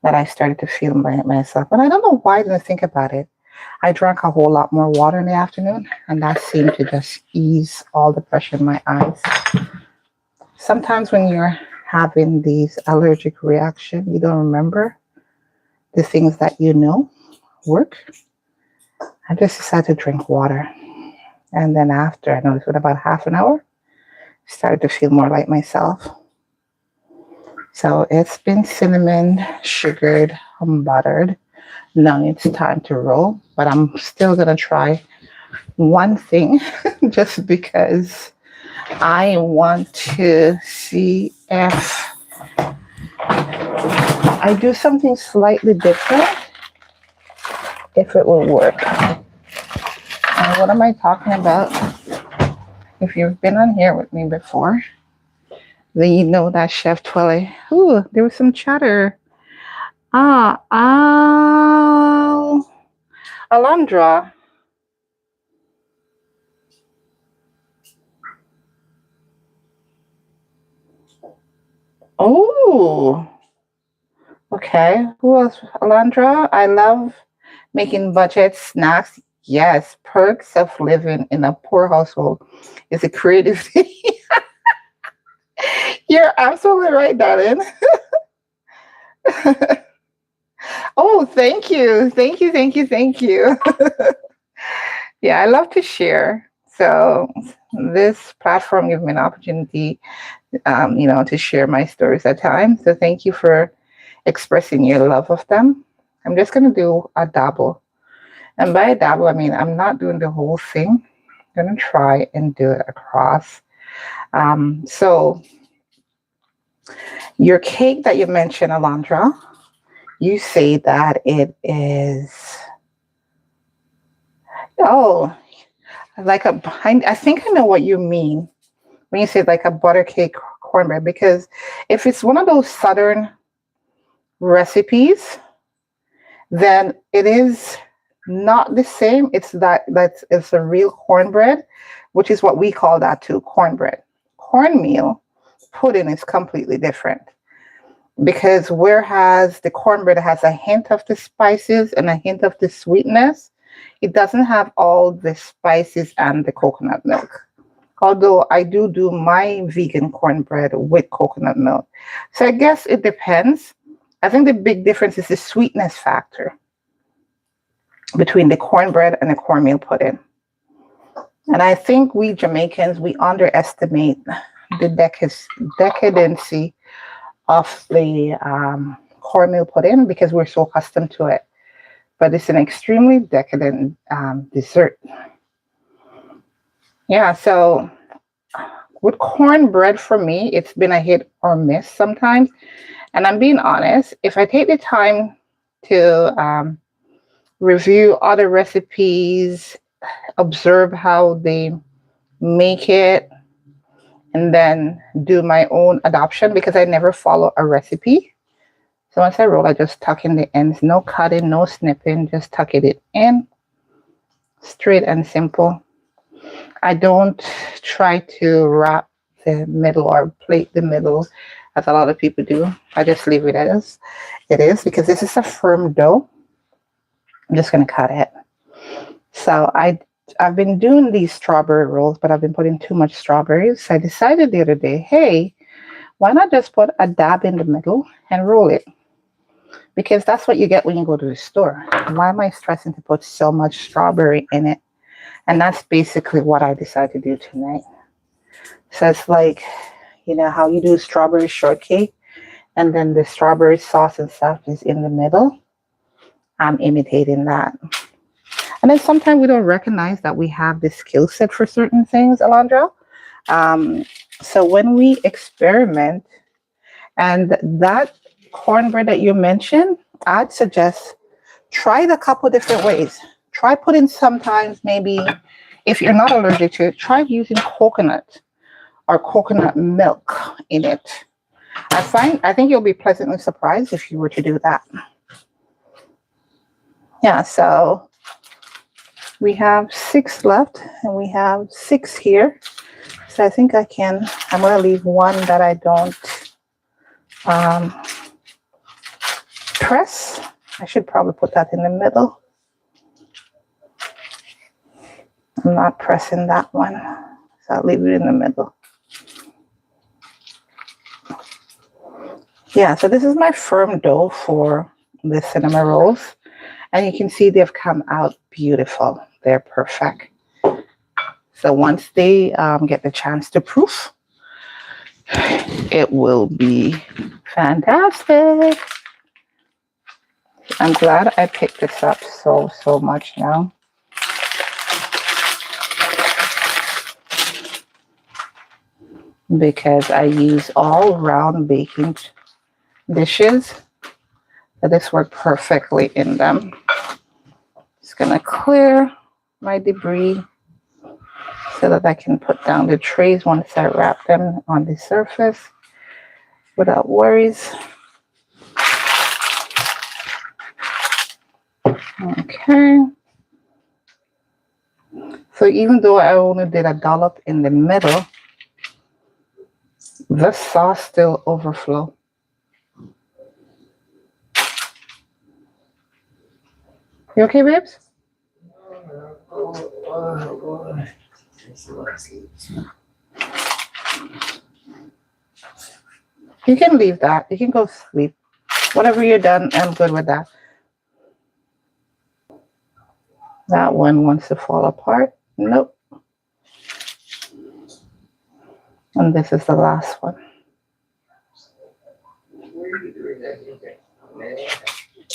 that I started to feel myself. And I don't know why I didn't think about it. I drank a whole lot more water in the afternoon, and that seemed to just ease all the pressure in my eyes. Sometimes when you're having these allergic reactions, you don't remember the things that you know work. I just decided to drink water. And then after, I noticed with about half an hour, I started to feel more like myself. So it's been cinnamon, sugared, and buttered. Now it's time to roll, but I'm still going to try one thing just because I want to see if I do something slightly different, if it will work. And what am I talking about? If you've been on here with me before, then you know that Chef Twellyah. Ooh, there was some chatter. Alondra. Oh, okay. Who else? Alondra, I love making budget snacks. Yes, perks of living in a poor household is a creative thing. You're absolutely right, darling. Oh, thank you. Thank you. Thank you. Thank you. Yeah, I love to share. So this platform gives me an opportunity, to share my stories at times. So thank you for expressing your love of them. I'm just going to do a dabble. And by a dabble, I mean, I'm not doing the whole thing. I'm going to try and do it across. So your cake that you mentioned, Alondra, you say that it is, oh, like I think I know what you mean when you say like a butter cake cornbread, because if it's one of those southern recipes, then it is not the same. It's a real cornbread, which is what we call that too, cornbread. Cornmeal pudding is completely different, because whereas the cornbread has a hint of the spices and a hint of the sweetness, it doesn't have all the spices and the coconut milk. Although I do my vegan cornbread with coconut milk. So I guess it depends. I think the big difference is the sweetness factor between the cornbread and the cornmeal pudding. And I think we Jamaicans, we underestimate the decadency of the cornmeal pudding because we're so accustomed to it. But it's an extremely decadent dessert. Yeah, so with cornbread for me, it's been a hit or miss sometimes. And I'm being honest, if I take the time to review other recipes, observe how they make it, and then do my own adoption, because I never follow a recipe. So once I roll, I just tuck in the ends, no cutting, no snipping, just tuck it in, straight and simple. I don't try to wrap the middle or plate the middle as a lot of people do. I just leave it as it is because this is a firm dough. I'm just going to cut it. So I've been doing these strawberry rolls, but I've been putting too much strawberries. So I decided the other day, hey, why not just put a dab in the middle and roll it? Because that's what you get when you go to the store. Why am I stressing to put so much strawberry in it? And that's basically what I decided to do tonight. So it's like, how you do strawberry shortcake and then the strawberry sauce and stuff is in the middle. I'm imitating that. And then sometimes we don't recognize that we have the skill set for certain things, Alondra. So when we experiment, and that cornbread that you mentioned, I'd suggest try it a couple different ways. Try putting sometimes, maybe if you're not allergic to it, try using coconut or coconut milk in it. I think you'll be pleasantly surprised if you were to do that. Yeah, so we have 6 left and we have 6 here. So I think I'm going to leave one that I don't press. I should probably put that in the middle. I'm not pressing that one, so I'll leave it in the middle. Yeah, so this is my firm dough for the cinnamon rolls. And you can see they've come out beautiful. They're perfect. So once they get the chance to proof, it will be fantastic. I'm glad I picked this up so much now. Because I use all round baking dishes. So this worked perfectly in them. Just gonna clear my debris so that I can put down the trays once I wrap them on the surface without worries. Okay. So even though I only did a dollop in the middle, the sauce still overflow. You okay, babes? You can leave that. You can go sleep. Whenever you're done, I'm good with that. That one wants to fall apart. Nope. And this is the last one.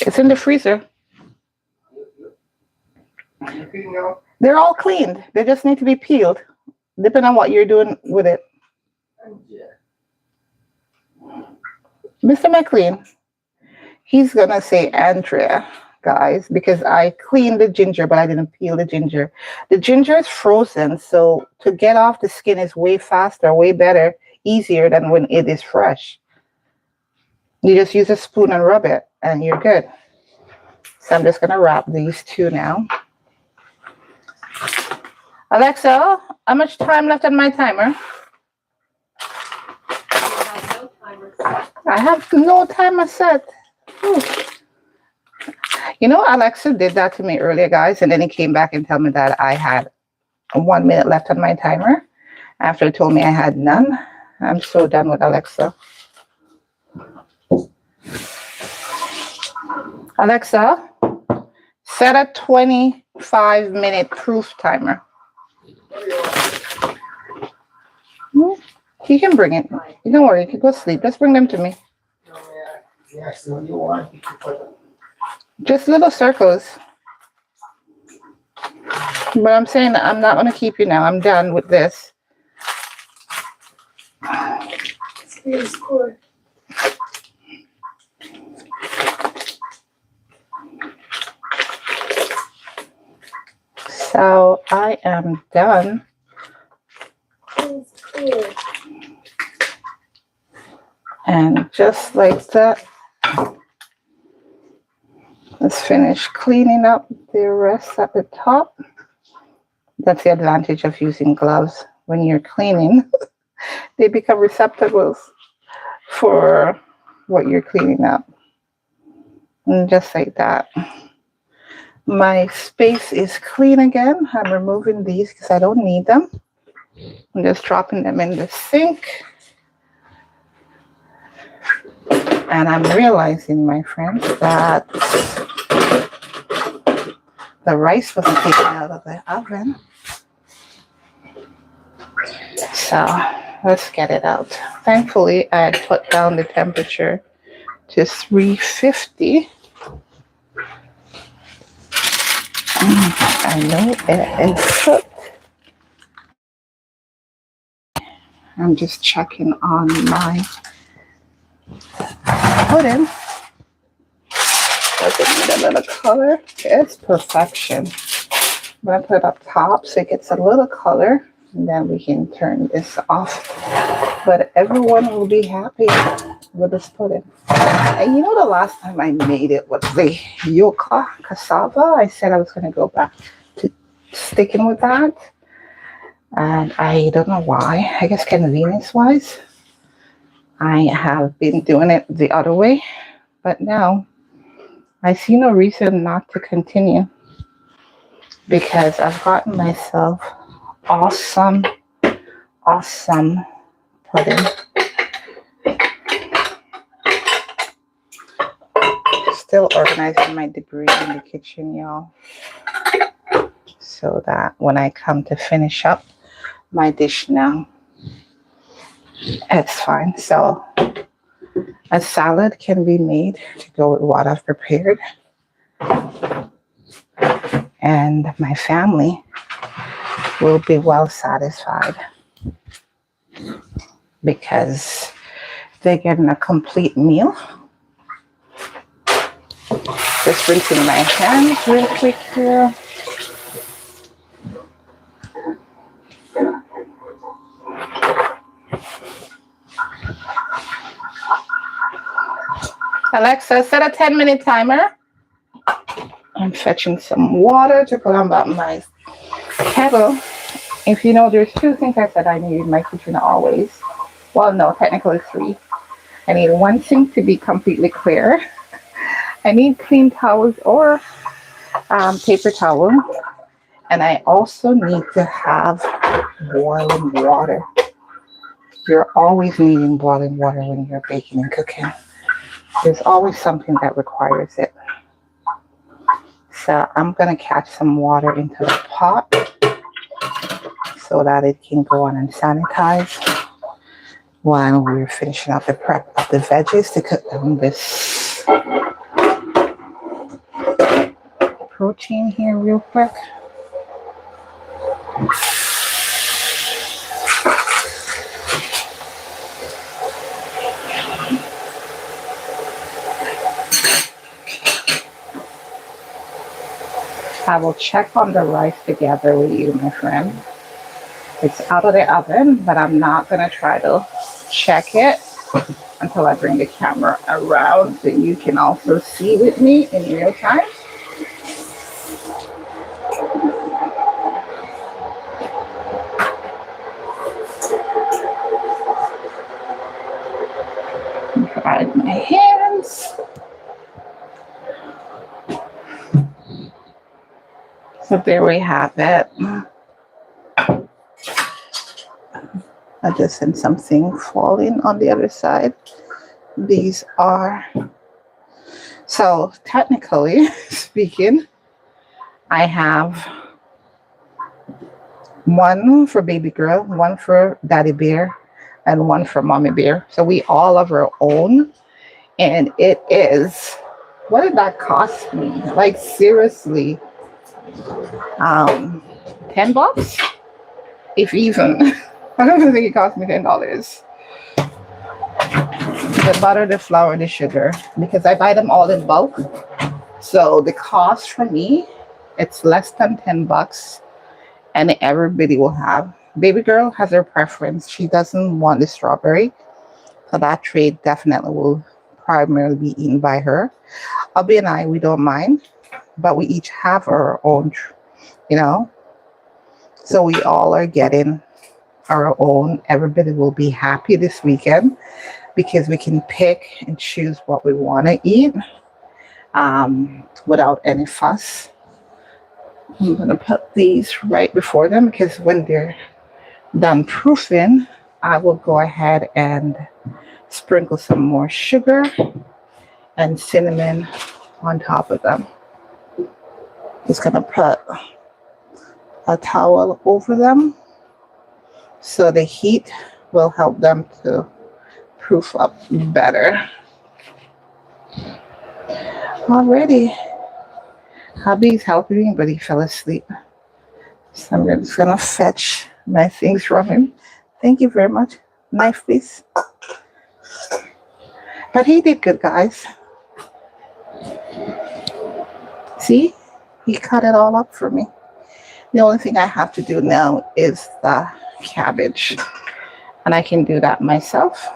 It's in the freezer. They're all cleaned. They just need to be peeled, depending on what you're doing with it. Mr. McLean, he's going to say Andrea, guys, because I cleaned the ginger, but I didn't peel the ginger. The ginger is frozen, so to get off the skin is way faster, way better, easier than when it is fresh. You just use a spoon and rub it, and you're good. So I'm just going to wrap these two now. Alexa, how much time left on my timer? I have no timer set. Ooh. You know, Alexa did that to me earlier, guys, and then he came back and told me that I had 1 minute left on my timer after it told me I had none. I'm so done with Alexa. Alexa, set a 25-minute proof timer. You can bring it. You don't worry. You can go sleep. Just bring them to me. Just little circles. But I'm saying I'm not going to keep you now. I'm done with this. So I am done. And just like that, let's finish cleaning up the rest at the top. That's the advantage of using gloves. When you're cleaning, they become receptacles for what you're cleaning up. And just like that. My space is clean again. I'm removing these because I don't need them. I'm just dropping them in the sink. And I'm realizing, my friends, that the rice wasn't taken out of the oven. So let's get it out. Thankfully, I had put down the temperature to 350. I know it is cooked. I'm just checking on my pudding. Does it need a little color? It's perfection. I'm going to put it up top so it gets a little color. And then we can turn this off. But everyone will be happy with this pudding. And you know, the last time I made it was the yuca cassava. I said I was going to go back to sticking with that. And I don't know why. I guess convenience-wise, I have been doing it the other way. But now, I see no reason not to continue. Because I've gotten myself awesome pudding. Still organizing my debris in the kitchen, y'all. So that when I come to finish up my dish now, it's fine. So a salad can be made to go with what I've prepared. And my family will be well satisfied because they're getting a complete meal. Just rinsing my hands real quick here. Alexa, set a 10-minute timer. I'm fetching some water to put on about my kettle. If you know, there's two things I said I need in my kitchen always. Well, no, technically three. I need one sink to be completely clear. I need clean towels or paper towel. And I also need to have boiling water. You're always needing boiling water when you're baking and cooking. There's always something that requires it. So I'm going to catch some water into the pot so that it can go on and sanitize while we're finishing up the prep of the veggies to cook down this protein here real quick. I will check on the rice together with you, my friend. It's out of the oven, but I'm not going to try to check it until I bring the camera around so you can also see with me in real time. Dry my hands. So there we have it. I just sent something falling on the other side. These are, so technically speaking, I have one for baby girl, one for daddy bear, and one for mommy bear. So we all have our own. And it is, what did that cost me? Like seriously, $10? If even. I don't even think it cost me $10. The butter, the flour, the sugar, because I buy them all in bulk. So the cost for me, it's less than $10, and everybody will have. Baby girl has her preference. She doesn't want the strawberry, so that tray definitely will primarily be eaten by her. Abby and I, we don't mind, but we each have our own, you know. So we all are getting our own. Everybody will be happy this weekend because we can pick and choose what we want to eat without any fuss. I'm going to put these right before them because when they're done proofing, I will go ahead and sprinkle some more sugar and cinnamon on top of them. Just going to put a towel over them so the heat will help them to proof up better. Alrighty. Hubby's helping me, but he fell asleep. So I'm just gonna fetch my things from him. Thank you very much. Knife, please. But he did good, guys. See? He cut it all up for me. The only thing I have to do now is the cabbage. And I can do that myself.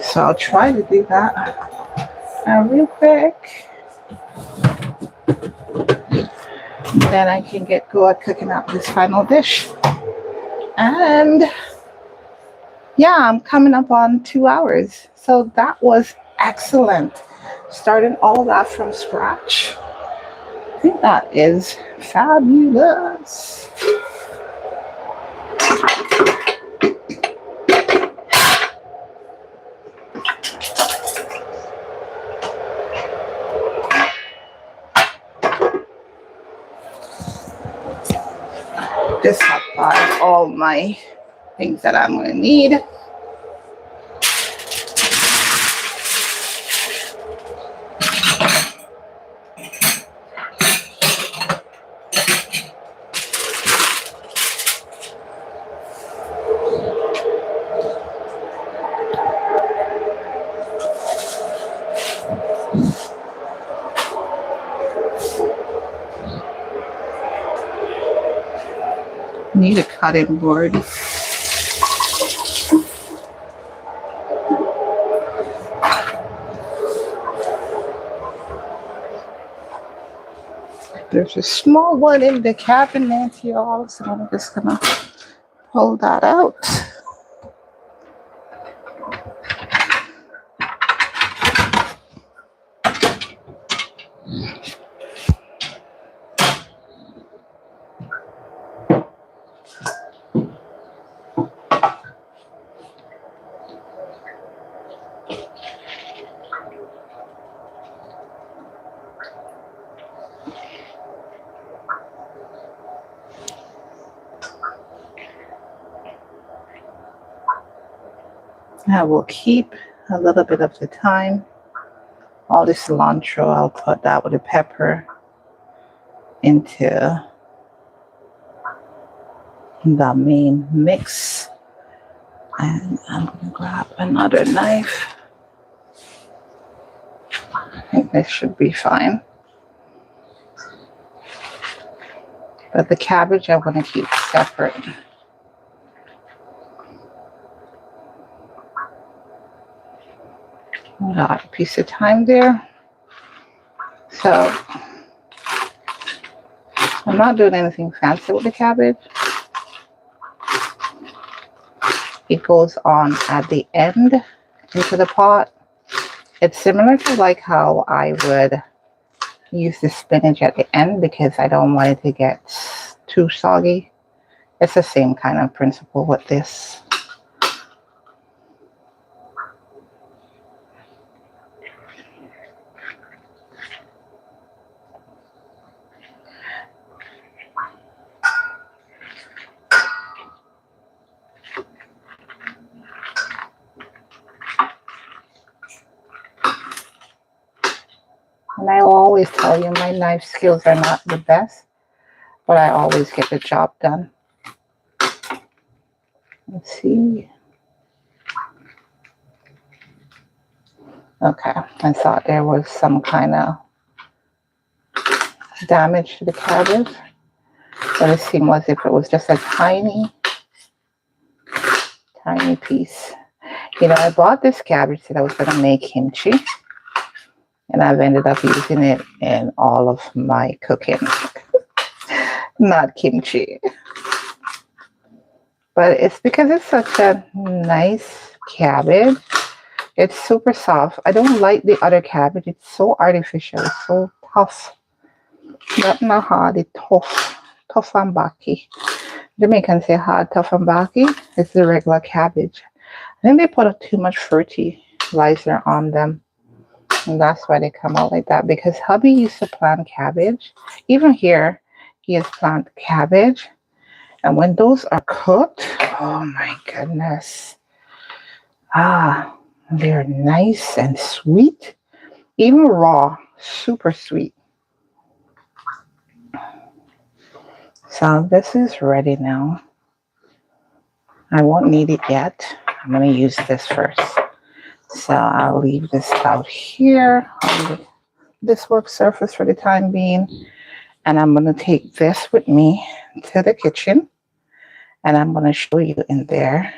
So I'll try to do that real quick. Then I can go at cooking up this final dish. And yeah, I'm coming up on 2 hours. So that was excellent. Starting all that from scratch. I think that is fabulous. Just have all my things that I'm going to need. Need a cutting board. There's a small one in the cabinet, y'all, so I'm just gonna pull that out. I will keep a little bit of the thyme. All this cilantro, I'll put that with the pepper into the main mix. And I'm going to grab another knife. I think this should be fine. But the cabbage I'm going to keep separate. Got a piece of thyme there. So I'm not doing anything fancy with the cabbage. It goes on at the end into the pot. It's similar to like how I would use the spinach at the end because I don't want it to get too soggy. It's the same kind of principle with this. And I will always tell you my knife skills are not the best, but I always get the job done. Let's see. Okay, I thought there was some kind of damage to the cabbage, but it seemed as if it was just a tiny piece. You know, I bought this cabbage that I was going to make kimchi, and I've ended up using it in all of my cooking. Not kimchi. But it's because it's such a nice cabbage. It's super soft. I don't like the other cabbage. It's so artificial. It's so tough. Not hard. It's tough. Tough and baki. Jamaicans say hard, tough and baki. It's the regular cabbage. I think they put too much fertilizer on them. And that's why they come out like that. Because hubby used to plant cabbage. Even here, he has planted cabbage. And when those are cooked, oh my goodness. They're nice and sweet. Even raw, super sweet. So this is ready now. I won't need it yet. I'm going to use this first. So I'll leave this out here on this work surface for the time being. And I'm going to take this with me to the kitchen. And I'm going to show you in there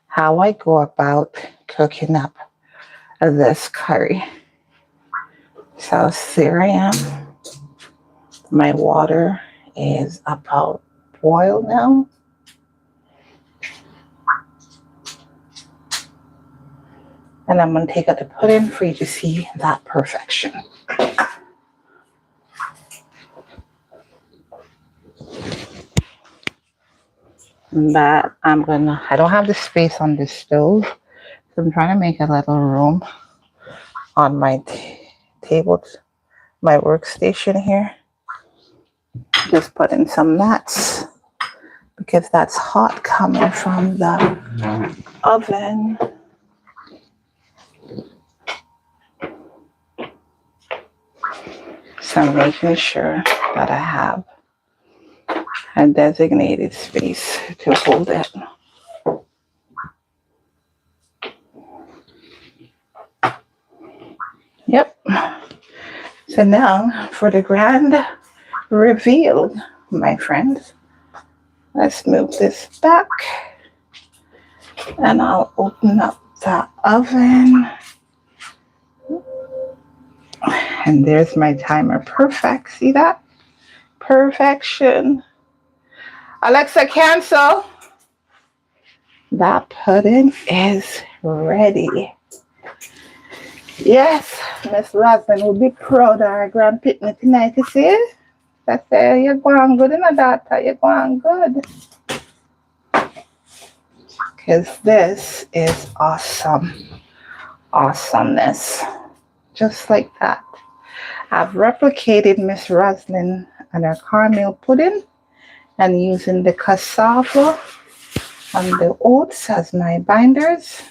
how I go about cooking up this curry. So there I am. My water is about boiled now. And I'm going to take out the pudding for you to see that perfection. But I don't have the space on this stove. So I'm trying to make a little room on my table, my workstation here. Just put in some mats because that's hot coming from the oven. So I'm making sure that I have a designated space to hold it. Yep. So now for the grand reveal, my friends. Let's move this back. And I'll open up the oven. And there's my timer. Perfect. See that? Perfection. Alexa, cancel. That pudding is ready. Yes, Miss Roslyn will be proud of our grand picnic tonight, you see? That's it. You're going good, my daughter. You're going good. Because this is awesome. Awesomeness. Just like that. I've replicated Miss Roslyn and her caramel pudding and using the cassava and the oats as my binders.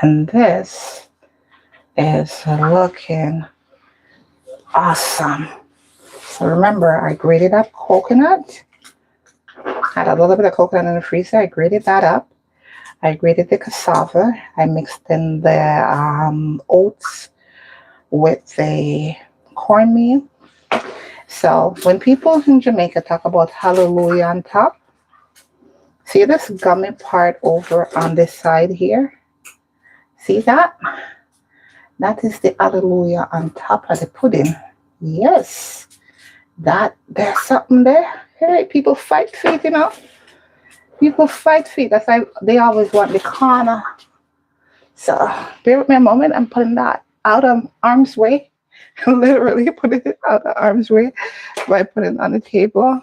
And this is looking awesome. So remember, I grated up coconut. Had a little bit of coconut in the freezer. I grated that up. I grated the cassava. I mixed in the oats with the cornmeal. So when people in Jamaica talk about hallelujah on top, see this gummy part over on this side here? See that? That is the hallelujah on top of the pudding. Yes. That, there's something there. Hey, people fight feet, you know. People fight feet. That's why they always want the corner. So bear with me a moment. I'm putting that out of arm's way. Literally putting it out of arm's way by putting it on the table.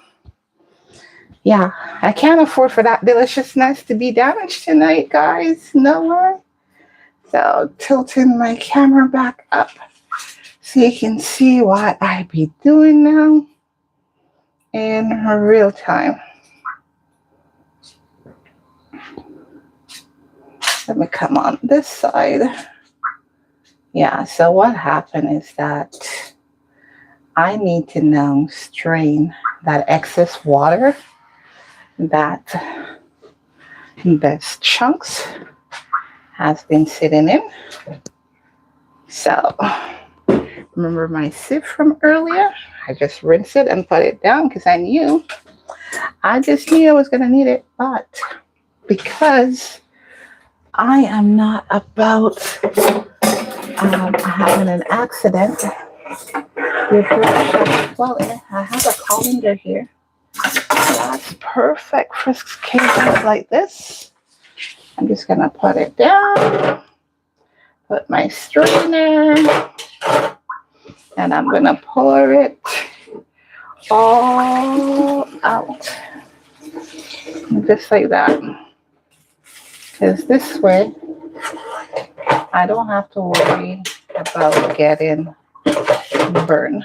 Yeah, I can't afford for that deliciousness to be damaged tonight, guys. No way. So tilting my camera back up so you can see what I be doing now in real time. Let me come on this side. Yeah, so what happened is that I need to now strain that excess water that this chunks has been sitting in. So remember my sieve from earlier? I just rinsed it and put it down because I just knew I was going to need it. But because I am not about having an accident with Twellyah, I have a colander here. That's perfect for cases like this. I'm just going to put it down, put my strainer, and I'm going to pour it all out. Just like that. Because this way, I don't have to worry about getting burned.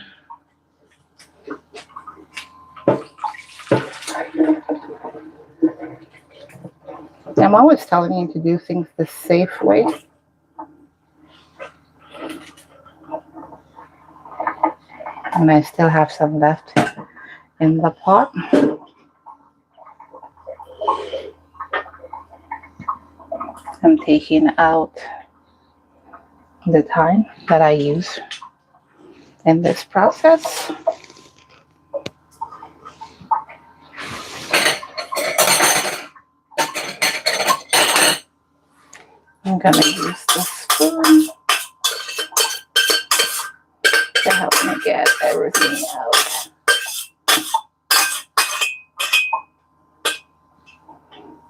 I'm always telling you to do things the safe way. And I still have some left in the pot. I'm taking out the time that I use in this process. I'm going to use the spoon to help me get everything out.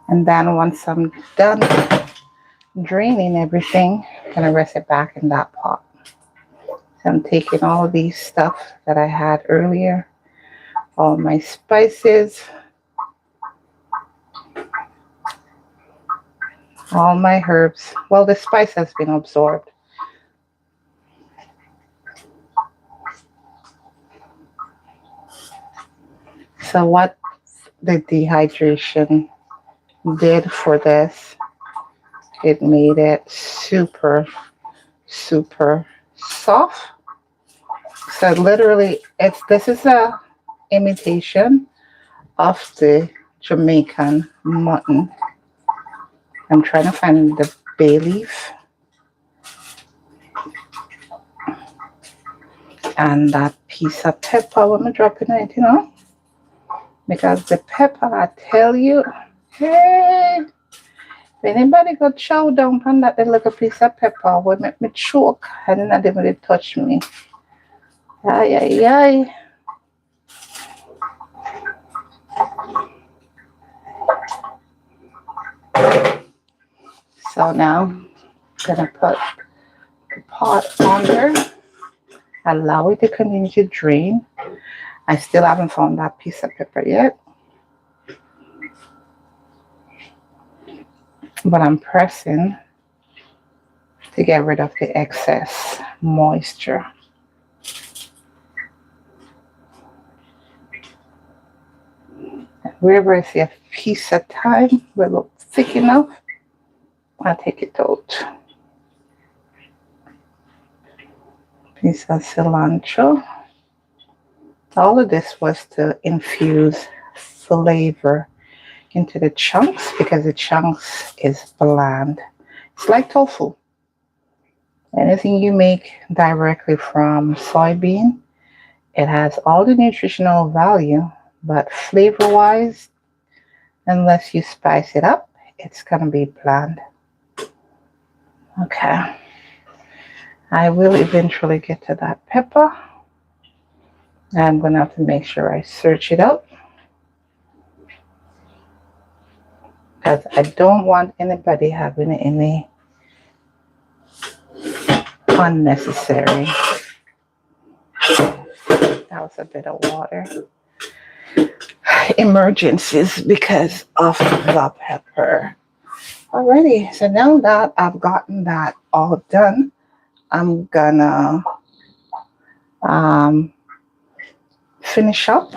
And then once I'm done draining everything, I'm going to rest it back in that pot. So I'm taking all of these stuff that I had earlier, all my spices, all my herbs. Well, the spice has been absorbed. So what the dehydration did for this, it made it super, super soft. So literally, this is a imitation of the Jamaican mutton. I'm trying to find the bay leaf and that piece of pepper when I'm dropping it, you know, because the pepper, I tell you, hey, If anybody got chow down on that little piece of pepper would make me choke and not even touch me. Ay, ay, ay. So now I'm gonna put the pot under, allow it to continue to drain. I still haven't found that piece of pepper yet, but I'm pressing to get rid of the excess moisture. Wherever I see a piece of thyme will look thick enough, I'll take it out. Piece of cilantro. All of this was to infuse flavor into the chunks because the chunks is bland. It's like tofu. Anything you make directly from soybean, it has all the nutritional value, but flavor-wise, unless you spice it up, it's gonna be bland. Okay. I will eventually get to that pepper. I'm gonna have to make sure I search it out, because I don't want anybody having any unnecessary. That was a bit of water. Emergencies because of the pepper. Alrighty, so now that I've gotten that all done, I'm gonna finish up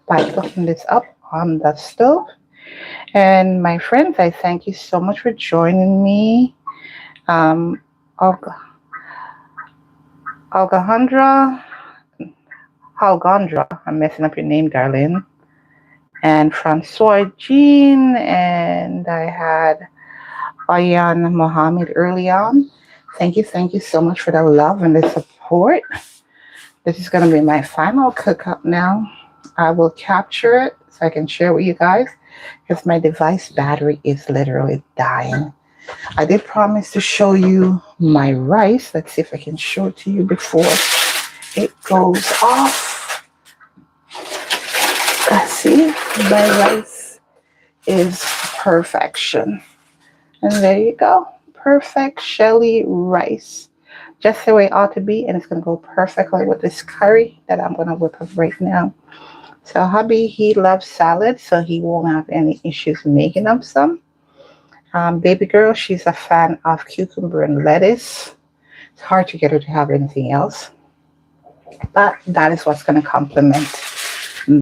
by cooking this up on the stove. And my friends, I thank you so much for joining me. Algandra, I'm messing up your name, darling. And Francois Jean, and I had Ayan Mohammed early on. Thank you so much for the love and the support. This is going to be my final cook-up now. I will capture it so I can share with you guys because my device battery is literally dying. I did promise to show you my rice. Let's see if I can show it to you before it goes off. Let's see, my rice is perfection. And there you go, perfect Shelly rice. Just the way it ought to be, and it's going to go perfectly with this curry that I'm going to whip up right now. So hubby, he loves salad, so he won't have any issues making up some. Baby girl, she's a fan of cucumber and lettuce. It's hard to get her to have anything else. But that is what's going to complement